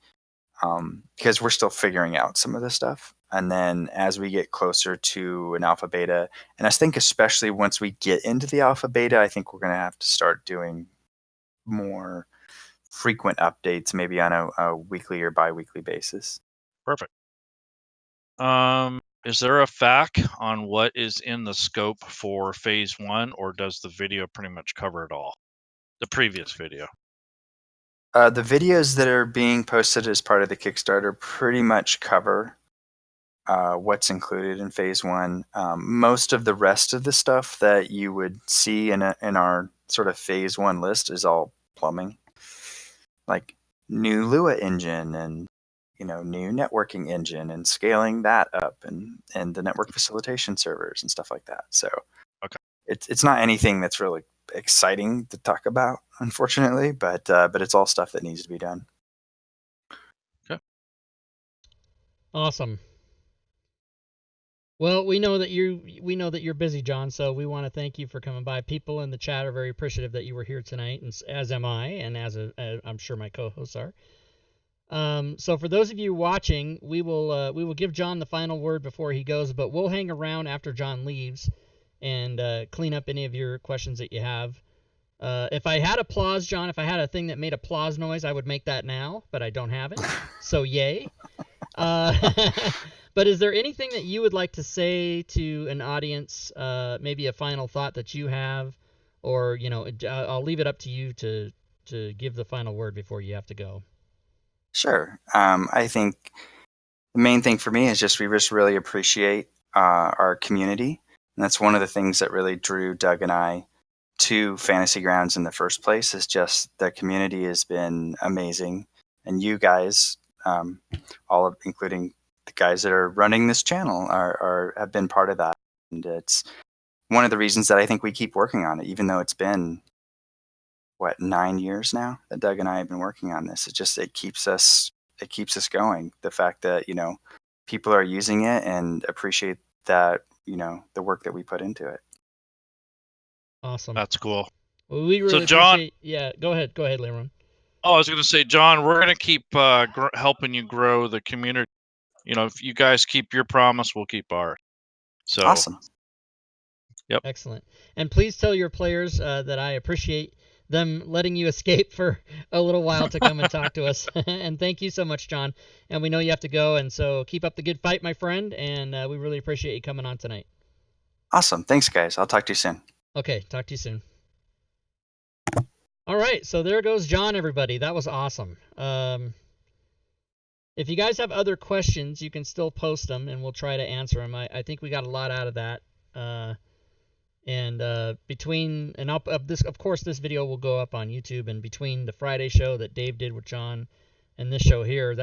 because we're still figuring out some of this stuff. And then as we get closer to an alpha beta, and I think especially once we get into the alpha beta, I think we're going to have to start doing more frequent updates, maybe on a weekly or bi-weekly basis. Perfect. Is there a FAQ on what is in the scope for phase 1, or does the video pretty much cover it all? The previous video. The videos that are being posted as part of the Kickstarter pretty much cover what's included in phase 1. Most of the rest of the stuff that you would see in our sort of phase 1 list is all plumbing, like new Lua engine and new networking engine and scaling that up and the network facilitation servers and stuff like that. So okay, it's not anything that's really exciting to talk about, unfortunately, but it's all stuff that needs to be done. Okay. Awesome. Well, we know that you're busy, John, so we want to thank you for coming by. People in the chat are very appreciative that you were here tonight, and as am I, and I'm sure my co-hosts are. So for those of you watching, we will give John the final word before he goes, but we'll hang around after John leaves and clean up any of your questions that you have. If I had applause, John, if I had a thing that made applause noise, I would make that now, but I don't have it. So yay. But is there anything that you would like to say to an audience, maybe a final thought that you have, or I'll leave it up to you to give the final word before you have to go. Sure. I think the main thing for me is we just really appreciate our community. And that's one of the things that really drew Doug and I to Fantasy Grounds in the first place, is just the community has been amazing. And you guys, including the guys that are running this channel, have been part of that. And it's one of the reasons that I think we keep working on it, even though it's been 9 years now that Doug and I have been working on this. It keeps us going. The fact that people are using it and appreciate that the work that we put into it. Awesome. That's cool. Well, we really appreciate. Yeah, go ahead, Leron. Oh, I was going to say, John, we're going to keep helping you grow the community. If you guys keep your promise, we'll keep ours. So awesome. Yep. Excellent. And please tell your players that I appreciate them letting you escape for a little while to come and talk to us. And thank you so much, John. And we know you have to go, and so keep up the good fight, my friend. And we really appreciate you coming on tonight. Awesome. Thanks, guys. I'll talk to you soon. Okay. Talk to you soon. All right. So there goes John, everybody. That was awesome. If you guys have other questions, you can still post them, and we'll try to answer them. I think we got a lot out of that. Of course, this video will go up on YouTube, and between the Friday show that Dave did with John and this show here,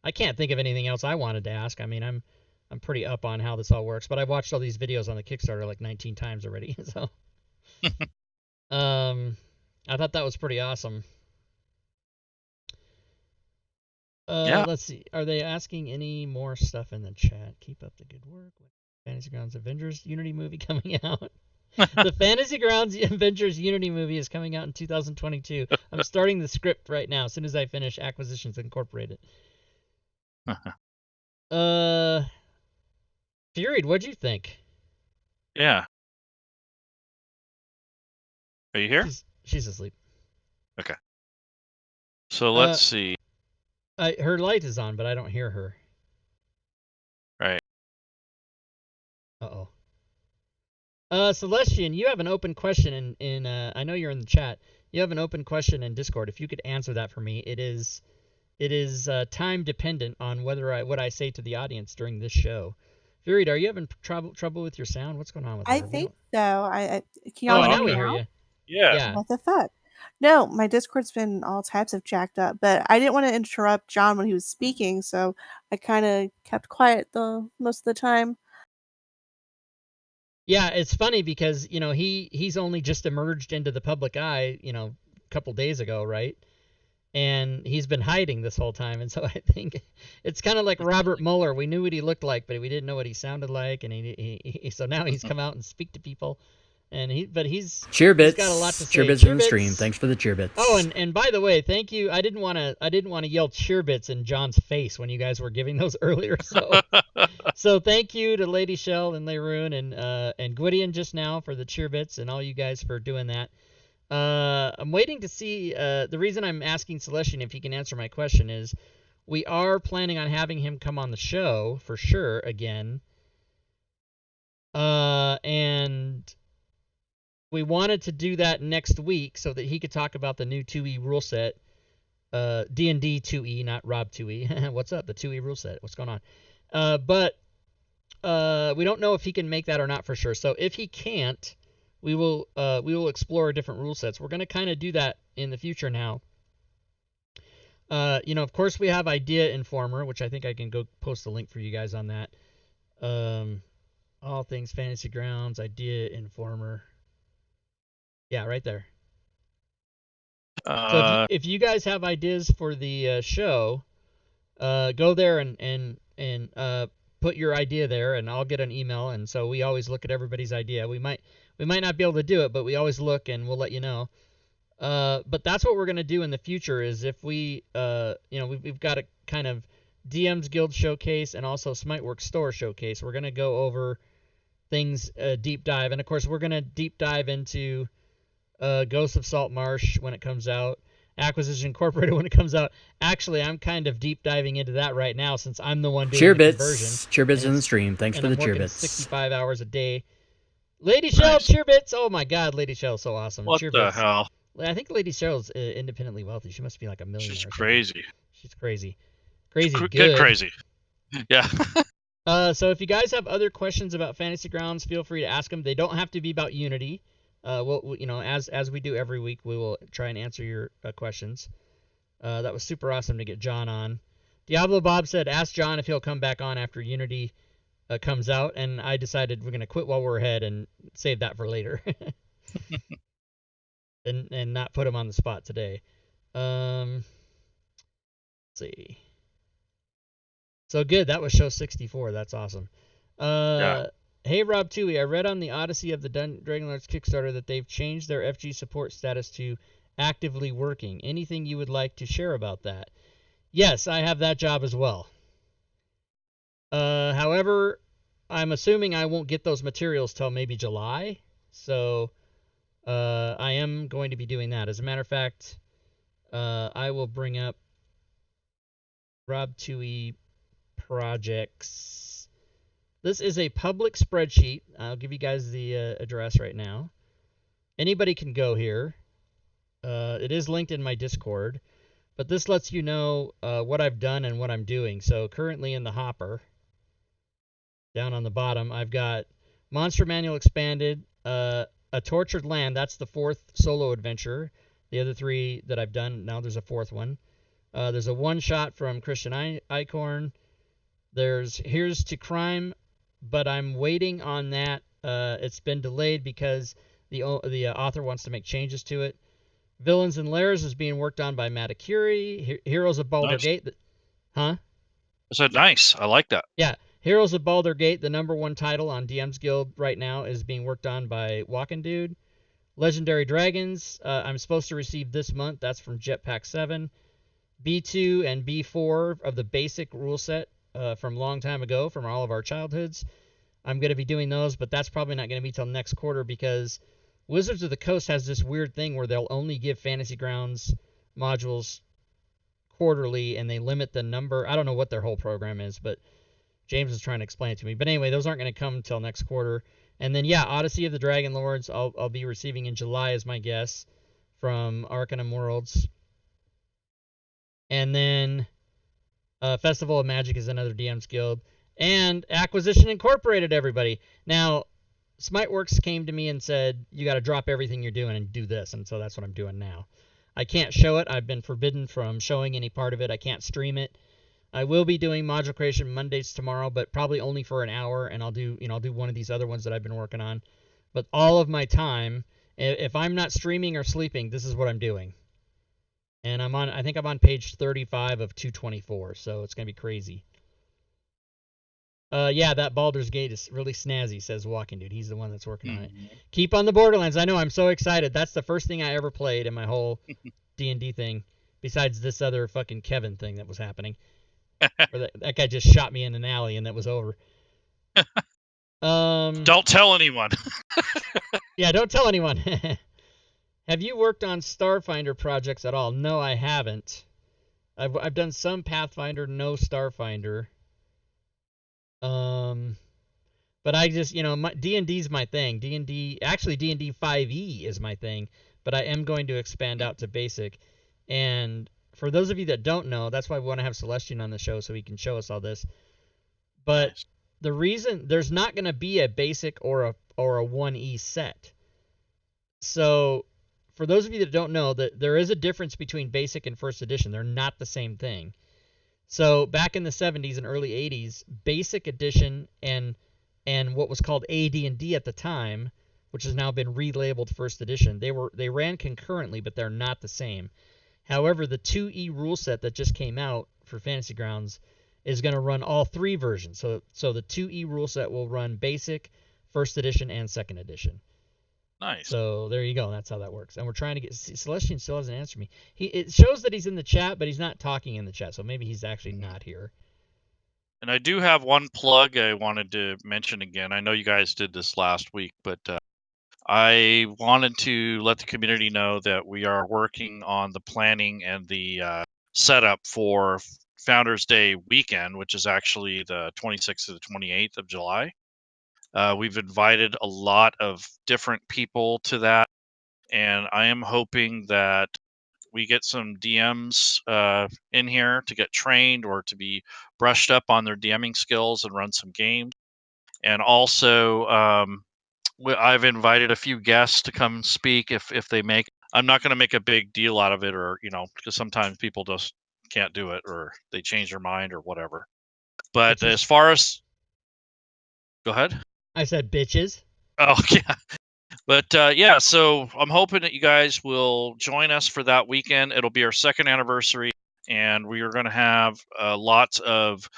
I can't think of anything else I wanted to ask. I mean, I'm pretty up on how this all works, but I've watched all these videos on the Kickstarter like 19 times already. So, I thought that was pretty awesome. Yeah. Let's see. Are they asking any more stuff in the chat? Keep up the good work. Fantasy Grounds Avengers Unity movie coming out. The Fantasy Grounds Avengers Unity movie is coming out in 2022. I'm starting the script right now. As soon as I finish Acquisitions Incorporated. Furied, what'd you think? Yeah. Are you here? She's asleep. Okay. So let's see. Her light is on, but I don't hear her. Right. Uh-oh. Celestian, you have an open question in I know you're in the chat. You have an open question in Discord. If you could answer that for me. It is time dependent on what I say to the audience during this show. Furied, are you having trouble with your sound? What's going on with I her? think so. Can y'all now hear we me hear now? you. Yeah. What the fuck? No, my Discord's been all types of jacked up, but I didn't want to interrupt John when he was speaking, so I kind of kept quiet most of the time. Yeah, it's funny because he's only just emerged into the public eye a couple days ago, right? And he's been hiding this whole time, and so I think it's kind of like Robert Mueller. We knew what he looked like, but we didn't know what he sounded like, and so now he's come out and speak to people. and he's Cheer bits. got a lot to say. Cheer bits in the stream. Thanks for the cheer bits. Oh, and by the way, thank you. I didn't want to yell cheer bits in John's face when you guys were giving those earlier. So thank you to Lady Shell and Leroon and Gwydion just now for the cheer bits, and all you guys for doing that. I'm waiting to see. The reason I'm asking Celestian if he can answer my question is we are planning on having him come on the show for sure again. And we wanted to do that next week so that he could talk about the new 2E rule set. D&D 2E, not Rob 2E. What's up? The 2E rule set. What's going on? But we don't know if he can make that or not for sure. So if he can't, we will explore different rule sets. We're going to kind of do that in the future now. Of course, we have Idea Informer, which I think I can go post a link for you guys on that. All things Fantasy Grounds, Idea Informer. Yeah, right there. So if you guys have ideas for the show, go there and put your idea there, and I'll get an email. And so we always look at everybody's idea. We might not be able to do it, but we always look, and we'll let you know. But that's what we're going to do in the future is if we've got a kind of DM's Guild showcase and also Smiteworks store showcase. We're going to go over things deep dive. And, of course, we're going to deep dive into Ghosts of Salt Marsh when it comes out. Acquisition Incorporated when it comes out. Actually, I'm kind of deep diving into that right now since I'm the one doing the conversion. Cheer bits in the stream. Thanks for the cheer bits. 65 hours a day. Lady Shell, cheer bits. Oh, my God, Lady Shell is so awesome. What cheer the bits. hell? I think Lady Cheryl's independently wealthy. She must be like a millionaire. She's crazy. She's crazy. Crazy good. Get crazy. Yeah. So if you guys have other questions about Fantasy Grounds, feel free to ask them. They don't have to be about Unity. As we do every week, we will try and answer your questions. That was super awesome to get John on. Diablo Bob said, ask John if he'll come back on after Unity comes out, and I decided we're going to quit while we're ahead and save that for later. And not put him on the spot today. Let's see. So good. That was show 64. That's awesome. Yeah. Hey, Rob Toohey, I read on the Odyssey of the Dragonlords Kickstarter that they've changed their FG support status to actively working. Anything you would like to share about that? Yes, I have that job as well. However, I'm assuming I won't get those materials till maybe July. So I am going to be doing that. As a matter of fact, I will bring up Rob Toohey projects. This is a public spreadsheet. I'll give you guys the address right now. Anybody can go here. It is linked in my Discord, but this lets you know what I've done and what I'm doing. So currently in the hopper, down on the bottom, I've got Monster Manual Expanded, A Tortured Land. That's the 4th solo adventure. The other 3 that I've done, now there's a 4th one. There's a one-shot from Christian Eichhorn. There's Here's to Crime, but I'm waiting on that. It's been delayed because the author wants to make changes to it. Villains and Lairs is being worked on by Matakuri. Heroes of Baldur Gate. Huh? I said nice. I like that. Yeah. Heroes of Baldur Gate, the #1 title on DM's Guild right now, is being worked on by Walking Dude. Legendary Dragons, I'm supposed to receive this month. That's from Jetpack 7. B2 and B4 of the basic rule set from long time ago, from all of our childhoods. I'm going to be doing those, but that's probably not going to be till next quarter because Wizards of the Coast has this weird thing where they'll only give Fantasy Grounds modules quarterly, and they limit the number. I don't know what their whole program is, but James is trying to explain it to me. But anyway, those aren't going to come until next quarter. And then, yeah, Odyssey of the Dragon Lords I'll be receiving in July is my guess from Arcanum Worlds. And then Festival of Magic is another DM's Guild. And Acquisition Incorporated, everybody. Now, Smiteworks came to me and said, you got to drop everything you're doing and do this. And so that's what I'm doing now. I can't show it. I've been forbidden from showing any part of it. I can't stream it. I will be doing module creation Mondays tomorrow, but probably only for an hour, and I'll do one of these other ones that I've been working on. But all of my time, if I'm not streaming or sleeping, this is what I'm doing. And I think I'm on page 35 of 224, so it's going to be crazy. Yeah, that Baldur's Gate is really snazzy, says Walking Dude. He's the one that's working on it. Keep on the Borderlands. I know, I'm so excited. That's the first thing I ever played in my whole D&D thing, besides this other fucking Kevin thing that was happening. Where that guy just shot me in an alley and that was over. Don't tell anyone. Yeah, don't tell anyone. Have you worked on Starfinder projects at all? No, I haven't. I've done some Pathfinder, no Starfinder. But I just, D&D's my thing. D&D 5e is my thing, but I am going to expand out to basic. And for those of you that don't know, that's why we want to have Celestian on the show so he can show us all this. But Nice. the reason there's not going to be a basic or a 1e set. So for those of you that don't know, that there is a difference between basic and first edition. They're not the same thing. So back in the 70s and early 80s, basic edition and what was called AD&D at the time, which has now been relabeled first edition, they ran concurrently, but they're not the same. However, the 2E rule set that just came out for Fantasy Grounds is going to run all three versions. So the 2E rule set will run basic, first edition, and second edition. Nice. So there you go. That's how that works. And we're trying to get Celestian still hasn't answered me. It shows that he's in the chat, but he's not talking in the chat. So maybe he's actually not here. And I do have one plug I wanted to mention again. I know you guys did this last week, but I wanted to let the community know that we are working on the planning and the setup for Founders Day weekend, which is actually the 26th to the 28th of July. We've invited a lot of different people to that, and I am hoping that we get some DMs in here to get trained or to be brushed up on their DMing skills and run some games. And also, I've invited a few guests to come speak if they make. I'm not going to make a big deal out of it, or because sometimes people just can't do it, or they change their mind, or whatever. But as far as, go ahead. I said bitches. Oh yeah. But yeah, so I'm hoping that you guys will join us for that weekend. It'll be our second anniversary, and we are going to have lots of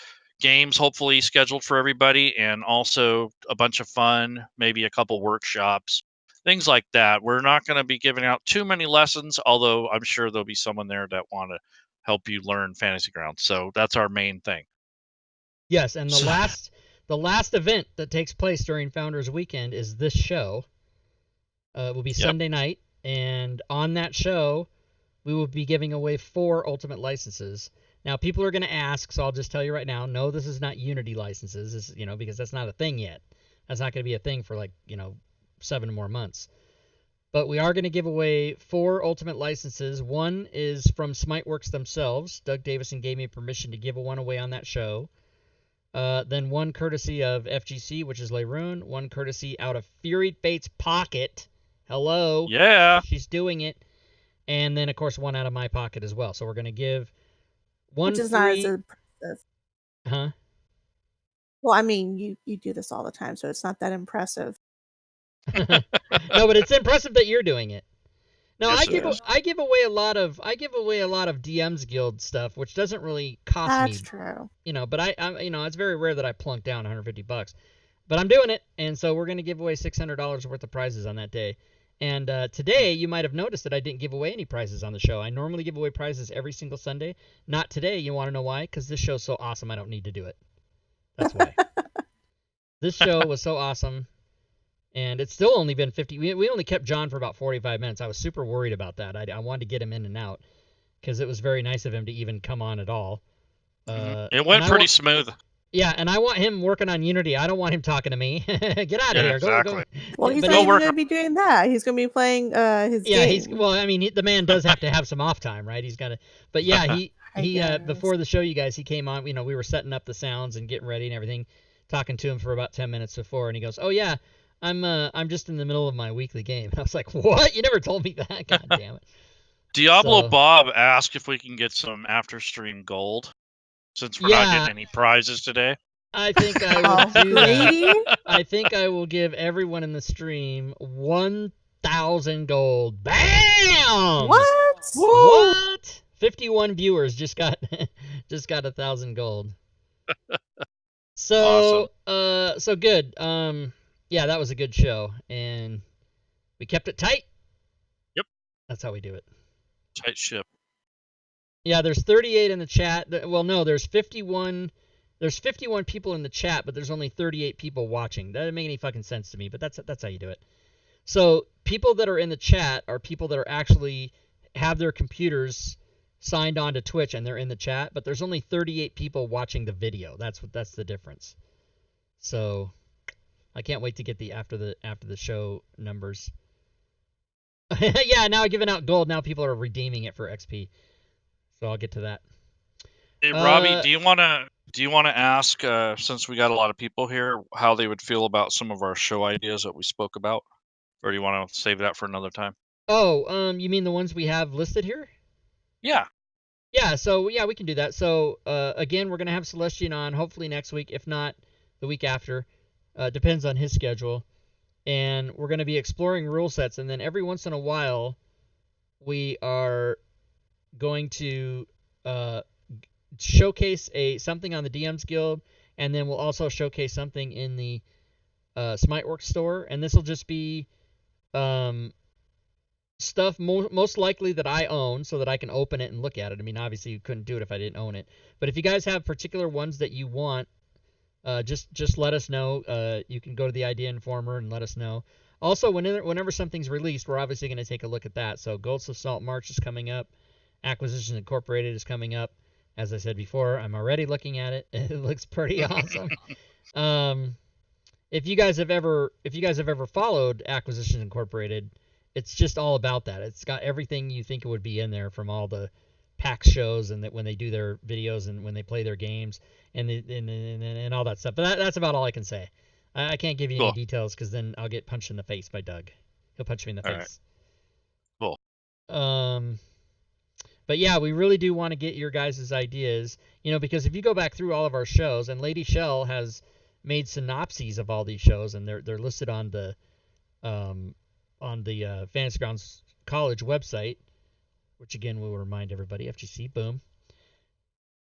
games hopefully scheduled for everybody, and also a bunch of fun, maybe a couple workshops, things like that. We're not going to be giving out too many lessons, although I'm sure there'll be someone there that want to help you learn Fantasy Grounds. So that's our main thing. Yes, and the last event that takes place during Founders Weekend is this show. It will be Sunday night, and on that show, we will be giving away 4 Ultimate licenses. Now, people are going to ask, so I'll just tell you right now, no, this is not Unity licenses, because that's not a thing yet. That's not going to be a thing for 7 more months. But we are going to give away 4 Ultimate licenses. One is from Smiteworks themselves. Doug Davison gave me permission to give one away on that show. Then one courtesy of FGC, which is Leyrune. One courtesy out of Fury Fate's pocket. Hello. Yeah. She's doing it. And then, of course, one out of my pocket as well. So we're going to give one Which is free... not as impressive. Huh? Well, I mean, you do this all the time, so it's not that impressive. No, but it's impressive that you're doing it. No, Yes, I give away a lot of DM's Guild stuff, which doesn't really cost me. That's true. But I it's very rare that I plunk down $150. But I'm doing it, and so we're going to give away $600 worth of prizes on that day. And today, you might have noticed that I didn't give away any prizes on the show. I normally give away prizes every single Sunday. Not today. You want to know why? Because this show's so awesome, I don't need to do it. That's why. This show was so awesome, and it's still only been 50. We only kept John for about 45 minutes. I was super worried about that. I wanted to get him in and out because it was very nice of him to even come on at all. It went pretty smooth. Yeah, and I want him working on Unity. I don't want him talking to me. Get out of here. Exactly. Go. Well, he's But not even going to be doing that. He's going to be playing his game. the man does have to have some off time, right? He's got to. But yeah, he before the show, you guys, he came on. We were setting up the sounds and getting ready and everything, talking to him for about 10 minutes before, and he goes, "Oh yeah, I'm just in the middle of my weekly game." And I was like, "What? You never told me that? God damn it!" Diablo Bob asked if we can get some after stream gold, since we're not getting any prizes today. I think I will do that. I think I will give everyone in the stream 1,000 gold. Bam! What? What? 51 viewers just got 1,000 gold. So, so good. Yeah, that was a good show, and we kept it tight. Yep. That's how we do it. Tight ship. Yeah, there's 38 in the chat. Well, no, there's 51. There's 51 people in the chat, but there's only 38 people watching. That doesn't make any fucking sense to me, but that's how you do it. So people that are in the chat are people that are actually have their computers signed on to Twitch and they're in the chat, but there's only 38 people watching the video. That's the difference. So I can't wait to get the after the show numbers. Yeah, now giving out gold. Now people are redeeming it for XP. So I'll get to that. Hey, Robbie, do you want to ask, since we got a lot of people here, how they would feel about some of our show ideas that we spoke about, or do you want to save that for another time? Oh, you mean the ones we have listed here? Yeah. Yeah. So yeah, we can do that. So again, we're gonna have Celestian on hopefully next week, if not the week after. Depends on his schedule. And we're gonna be exploring rule sets, and then every once in a while, we are going to showcase something on the DM's Guild, and then we'll also showcase something in the Smiteworks store, and this will just be stuff most likely that I own, so that I can open it and look at it. I mean, obviously you couldn't do it if I didn't own it, but if you guys have particular ones that you want, just let us know. You can go to the Idea Informer and let us know. Also, whenever something's released, we're obviously going to take a look at that. So Ghosts of Salt March is coming up. Acquisitions Incorporated is coming up. As I said before, I'm already looking at it. It looks pretty awesome. If you guys have ever followed Acquisitions Incorporated, it's just all about that. It's got everything you think it would be in there, from all the PAX shows and that when they do their videos and when they play their games and all that stuff. But that's about all I can say. I can't give you any details because then I'll get punched in the face by Doug. He'll punch me in the face. Right. Cool. But yeah, we really do want to get your guys' ideas, because if you go back through all of our shows, and Lady Shell has made synopses of all these shows, and they're listed on the Fantasy Grounds College website, which again we will remind everybody, FGC, boom.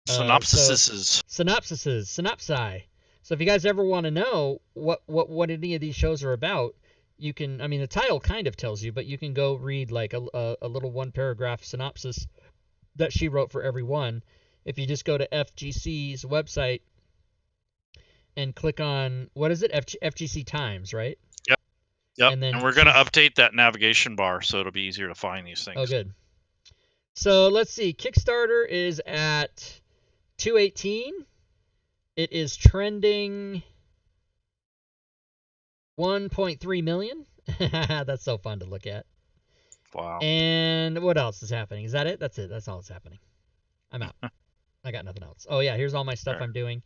Synopsises. Synopsi. So if you guys ever want to know what any of these shows are about, you can. I mean, the title kind of tells you, but you can go read like a little one-paragraph synopsis that she wrote for every one. If you just go to FGC's website and click on, what is it? FGC Times, right? Yep. And we're going to update that navigation bar so it'll be easier to find these things. Oh, good. So let's see. Kickstarter is at 218. It is trending 1.3 million. That's so fun to look at. Wow. And what else is happening? Is that it? That's it. That's all that's happening. I'm out. I got nothing else. Oh yeah, here's all my stuff I'm doing.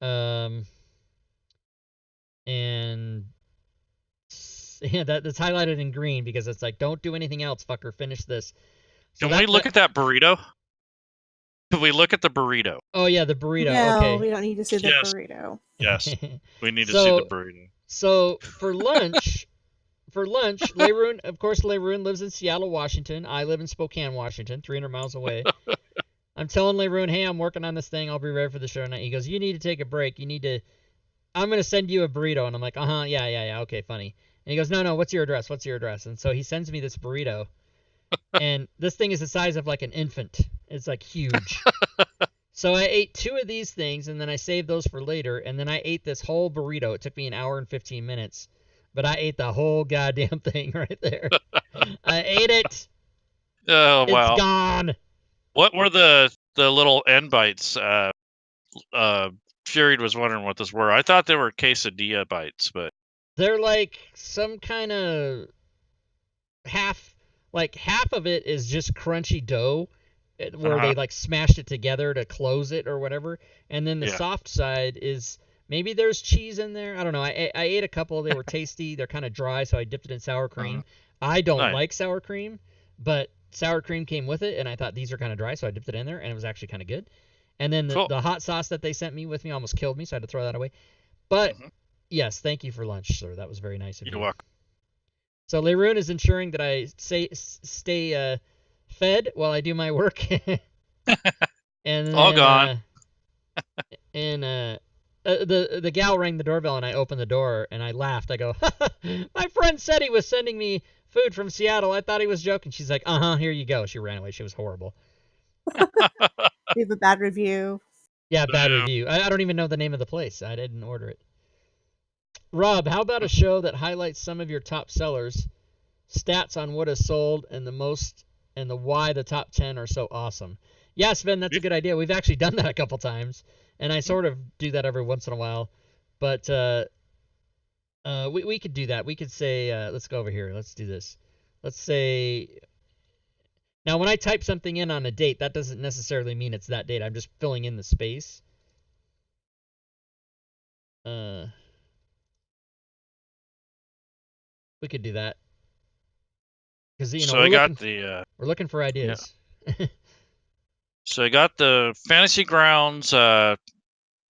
And yeah, that's highlighted in green because it's like, don't do anything else, fucker. Finish this. So Can we look at that burrito? Can we look at the burrito? Oh yeah, the burrito. No, okay. we don't need to see the burrito. Yes, we need to see the burrito. So for lunch, Leroon, of course, Leroon lives in Seattle, Washington. I live in Spokane, Washington, 300 miles away. I'm telling Leroon, hey, I'm working on this thing. I'll be ready for the show tonight. He goes, you need to take a break. I'm going to send you a burrito. And I'm like, yeah, okay, funny. And he goes, no, what's your address? And so he sends me this burrito. And this thing is the size of like an infant. It's like huge. So I ate 2 of these things, and then I saved those for later. And then I ate this whole burrito. It took me an hour and 15 minutes. But I ate the whole goddamn thing right there. I ate it. Oh, wow. It's gone. What were the little end bites? Fury was wondering what those were. I thought they were quesadilla bites, but they're like some kind of half of it is just crunchy dough where they like smashed it together to close it or whatever. And then the soft side is maybe there's cheese in there. I don't know. I ate a couple. They were tasty. They're kind of dry, so I dipped it in sour cream. I don't like sour cream, but sour cream came with it, and I thought these are kind of dry, so I dipped it in there, and it was actually kind of good. And then the hot sauce that they sent me with me almost killed me, so I had to throw that away. But yes, thank you for lunch, sir. That was very nice of you. You're welcome. So Leroon is ensuring that I stay fed while I do my work. And then, all gone. And the gal rang the doorbell and I opened the door and I laughed. I go, my friend said he was sending me food from Seattle. I thought he was joking. She's like, here you go. She ran away. She was horrible. Leave a bad review. Yeah, bad review. I don't even know the name of the place. I didn't order it. Rob, how about a show that highlights some of your top sellers, stats on what is sold, and the most and the why the top 10 are so awesome? Yeah, Sven, that's a good idea. We've actually done that a couple times, and I sort of do that every once in a while. But we could do that. We could say, let's go over here. Let's do this. Let's say, now when I type something in on a date, that doesn't necessarily mean it's that date. I'm just filling in the space. We could do that. Because, So we're looking for ideas. Yeah. So I got the Fantasy Grounds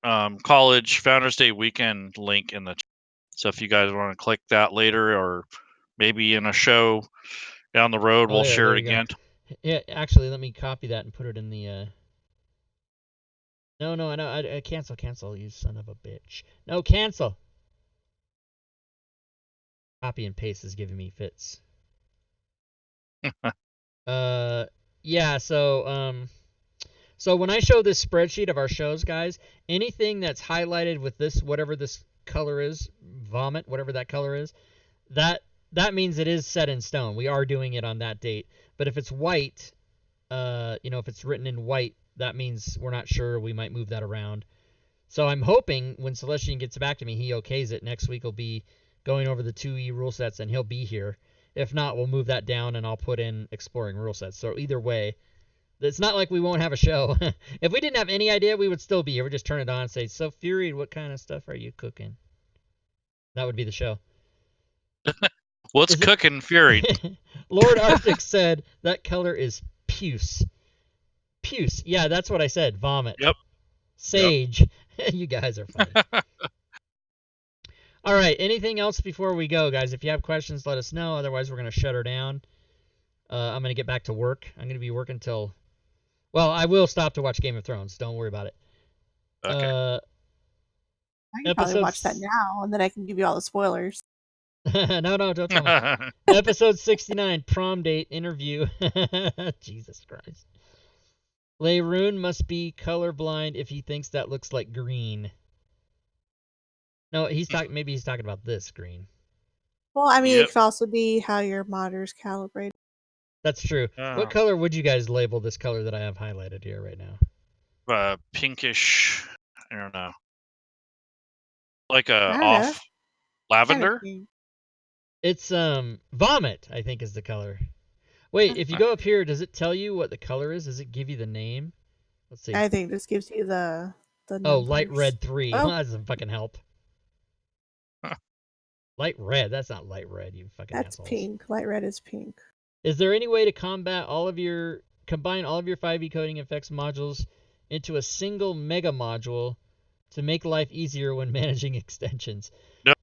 College Founders Day weekend link in the chat. So if you guys want to click that later, or maybe in a show down the road, we'll share it again. Yeah, actually, let me copy that and put it in the. No, I know. I cancel, you son of a bitch. No, cancel. Copy and paste is giving me fits. Yeah. So when I show this spreadsheet of our shows, guys, anything that's highlighted with this, whatever this color is, vomit, whatever that color is, that means it is set in stone. We are doing it on that date. But if it's white, if it's written in white, that means we're not sure. We might move that around. So I'm hoping when Celestian gets back to me, he okays it. Next week we'll be going over the 2E rule sets, and he'll be here. If not, we'll move that down, and I'll put in exploring rule sets. So either way, it's not like we won't have a show. If we didn't have any idea, we would still be here. We'd just turn it on and say, so Fury, what kind of stuff are you cooking? That would be the show. What's cooking, Fury? Lord Arctic said that color is puce. Puce. Yeah, that's what I said. Vomit. Yep. Sage. Yep. You guys are funny. All right. Anything else before we go, guys? If you have questions, let us know. Otherwise, we're going to shut her down. I'm going to get back to work. I'm going to be working till... Well, I will stop to watch Game of Thrones. Don't worry about it. Okay. I can probably watch that now, and then I can give you all the spoilers. No, don't tell me. Episode 69, prom date interview. Jesus Christ. Leyrune must be colorblind if he thinks that looks like green. No, maybe he's talking about this green. Well, I mean, It could also be how your monitor's calibrated. That's true. What color would you guys label this color that I have highlighted here right now? Pinkish. I don't know. Like off lavender? It's vomit, I think, is the color. Wait, if you go up here, does it tell you what the color is? Does it give you the name? Let's see. I think this gives you the numbers. Light red 3. Oh. That doesn't fucking help. Light red. That's not light red, you fucking assholes. That's pink. Light red is pink. Is there any way to combine all of your 5e coding effects modules into a single mega module to make life easier when managing extensions?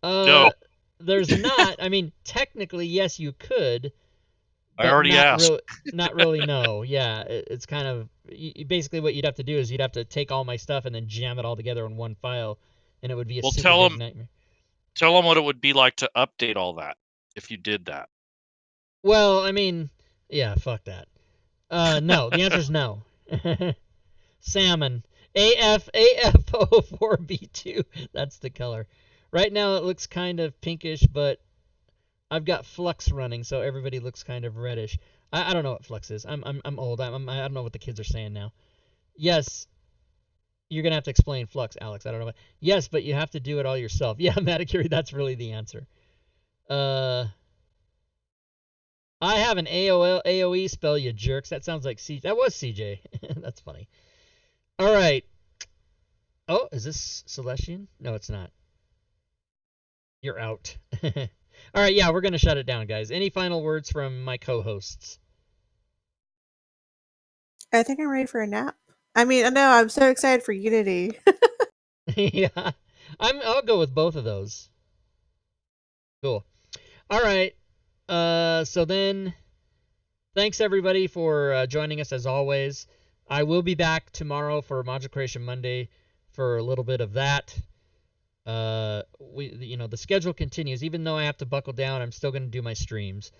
No. There's not. I mean, technically, yes, you could. I already asked. Not really, no. Yeah, it's kind of... Basically, what you'd have to do is you'd have to take all my stuff and then jam it all together in one file, and it would be a super big nightmare. Tell them what it would be like to update all that if you did that. Well, I mean, yeah, fuck that. No, the answer is no. Salmon. AF04B2. That's the color. Right now it looks kind of pinkish, but I've got flux running, so everybody looks kind of reddish. I don't know what flux is. I'm old. I don't know what the kids are saying now. Yes, you're gonna have to explain flux, Alex. I don't know what. Yes, but you have to do it all yourself. Yeah, Maticure, that's really the answer. I have an AOE spell, you jerks. That sounds like CJ. That was CJ. That's funny. All right. Oh, is this Celestian? No, it's not. You're out. All right, yeah, we're going to shut it down, guys. Any final words from my co-hosts? I think I'm ready for a nap. I mean, I know, I'm so excited for Unity. Yeah, I'll go with both of those. Cool. All right. So then, thanks everybody for joining us as always. I will be back tomorrow for Module Creation Monday for a little bit of that. the schedule continues. Even though I have to buckle down, I'm still going to do my streams.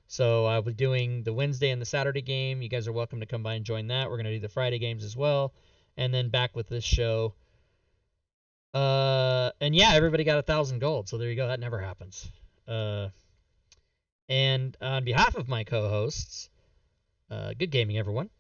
So I'll be doing the Wednesday and the Saturday game. You guys are welcome to come by and join that. We're going to do the Friday games as well. And then back with this show. And yeah, everybody got 1,000 gold. So there you go. That never happens. And on behalf of my co-hosts, good gaming, everyone.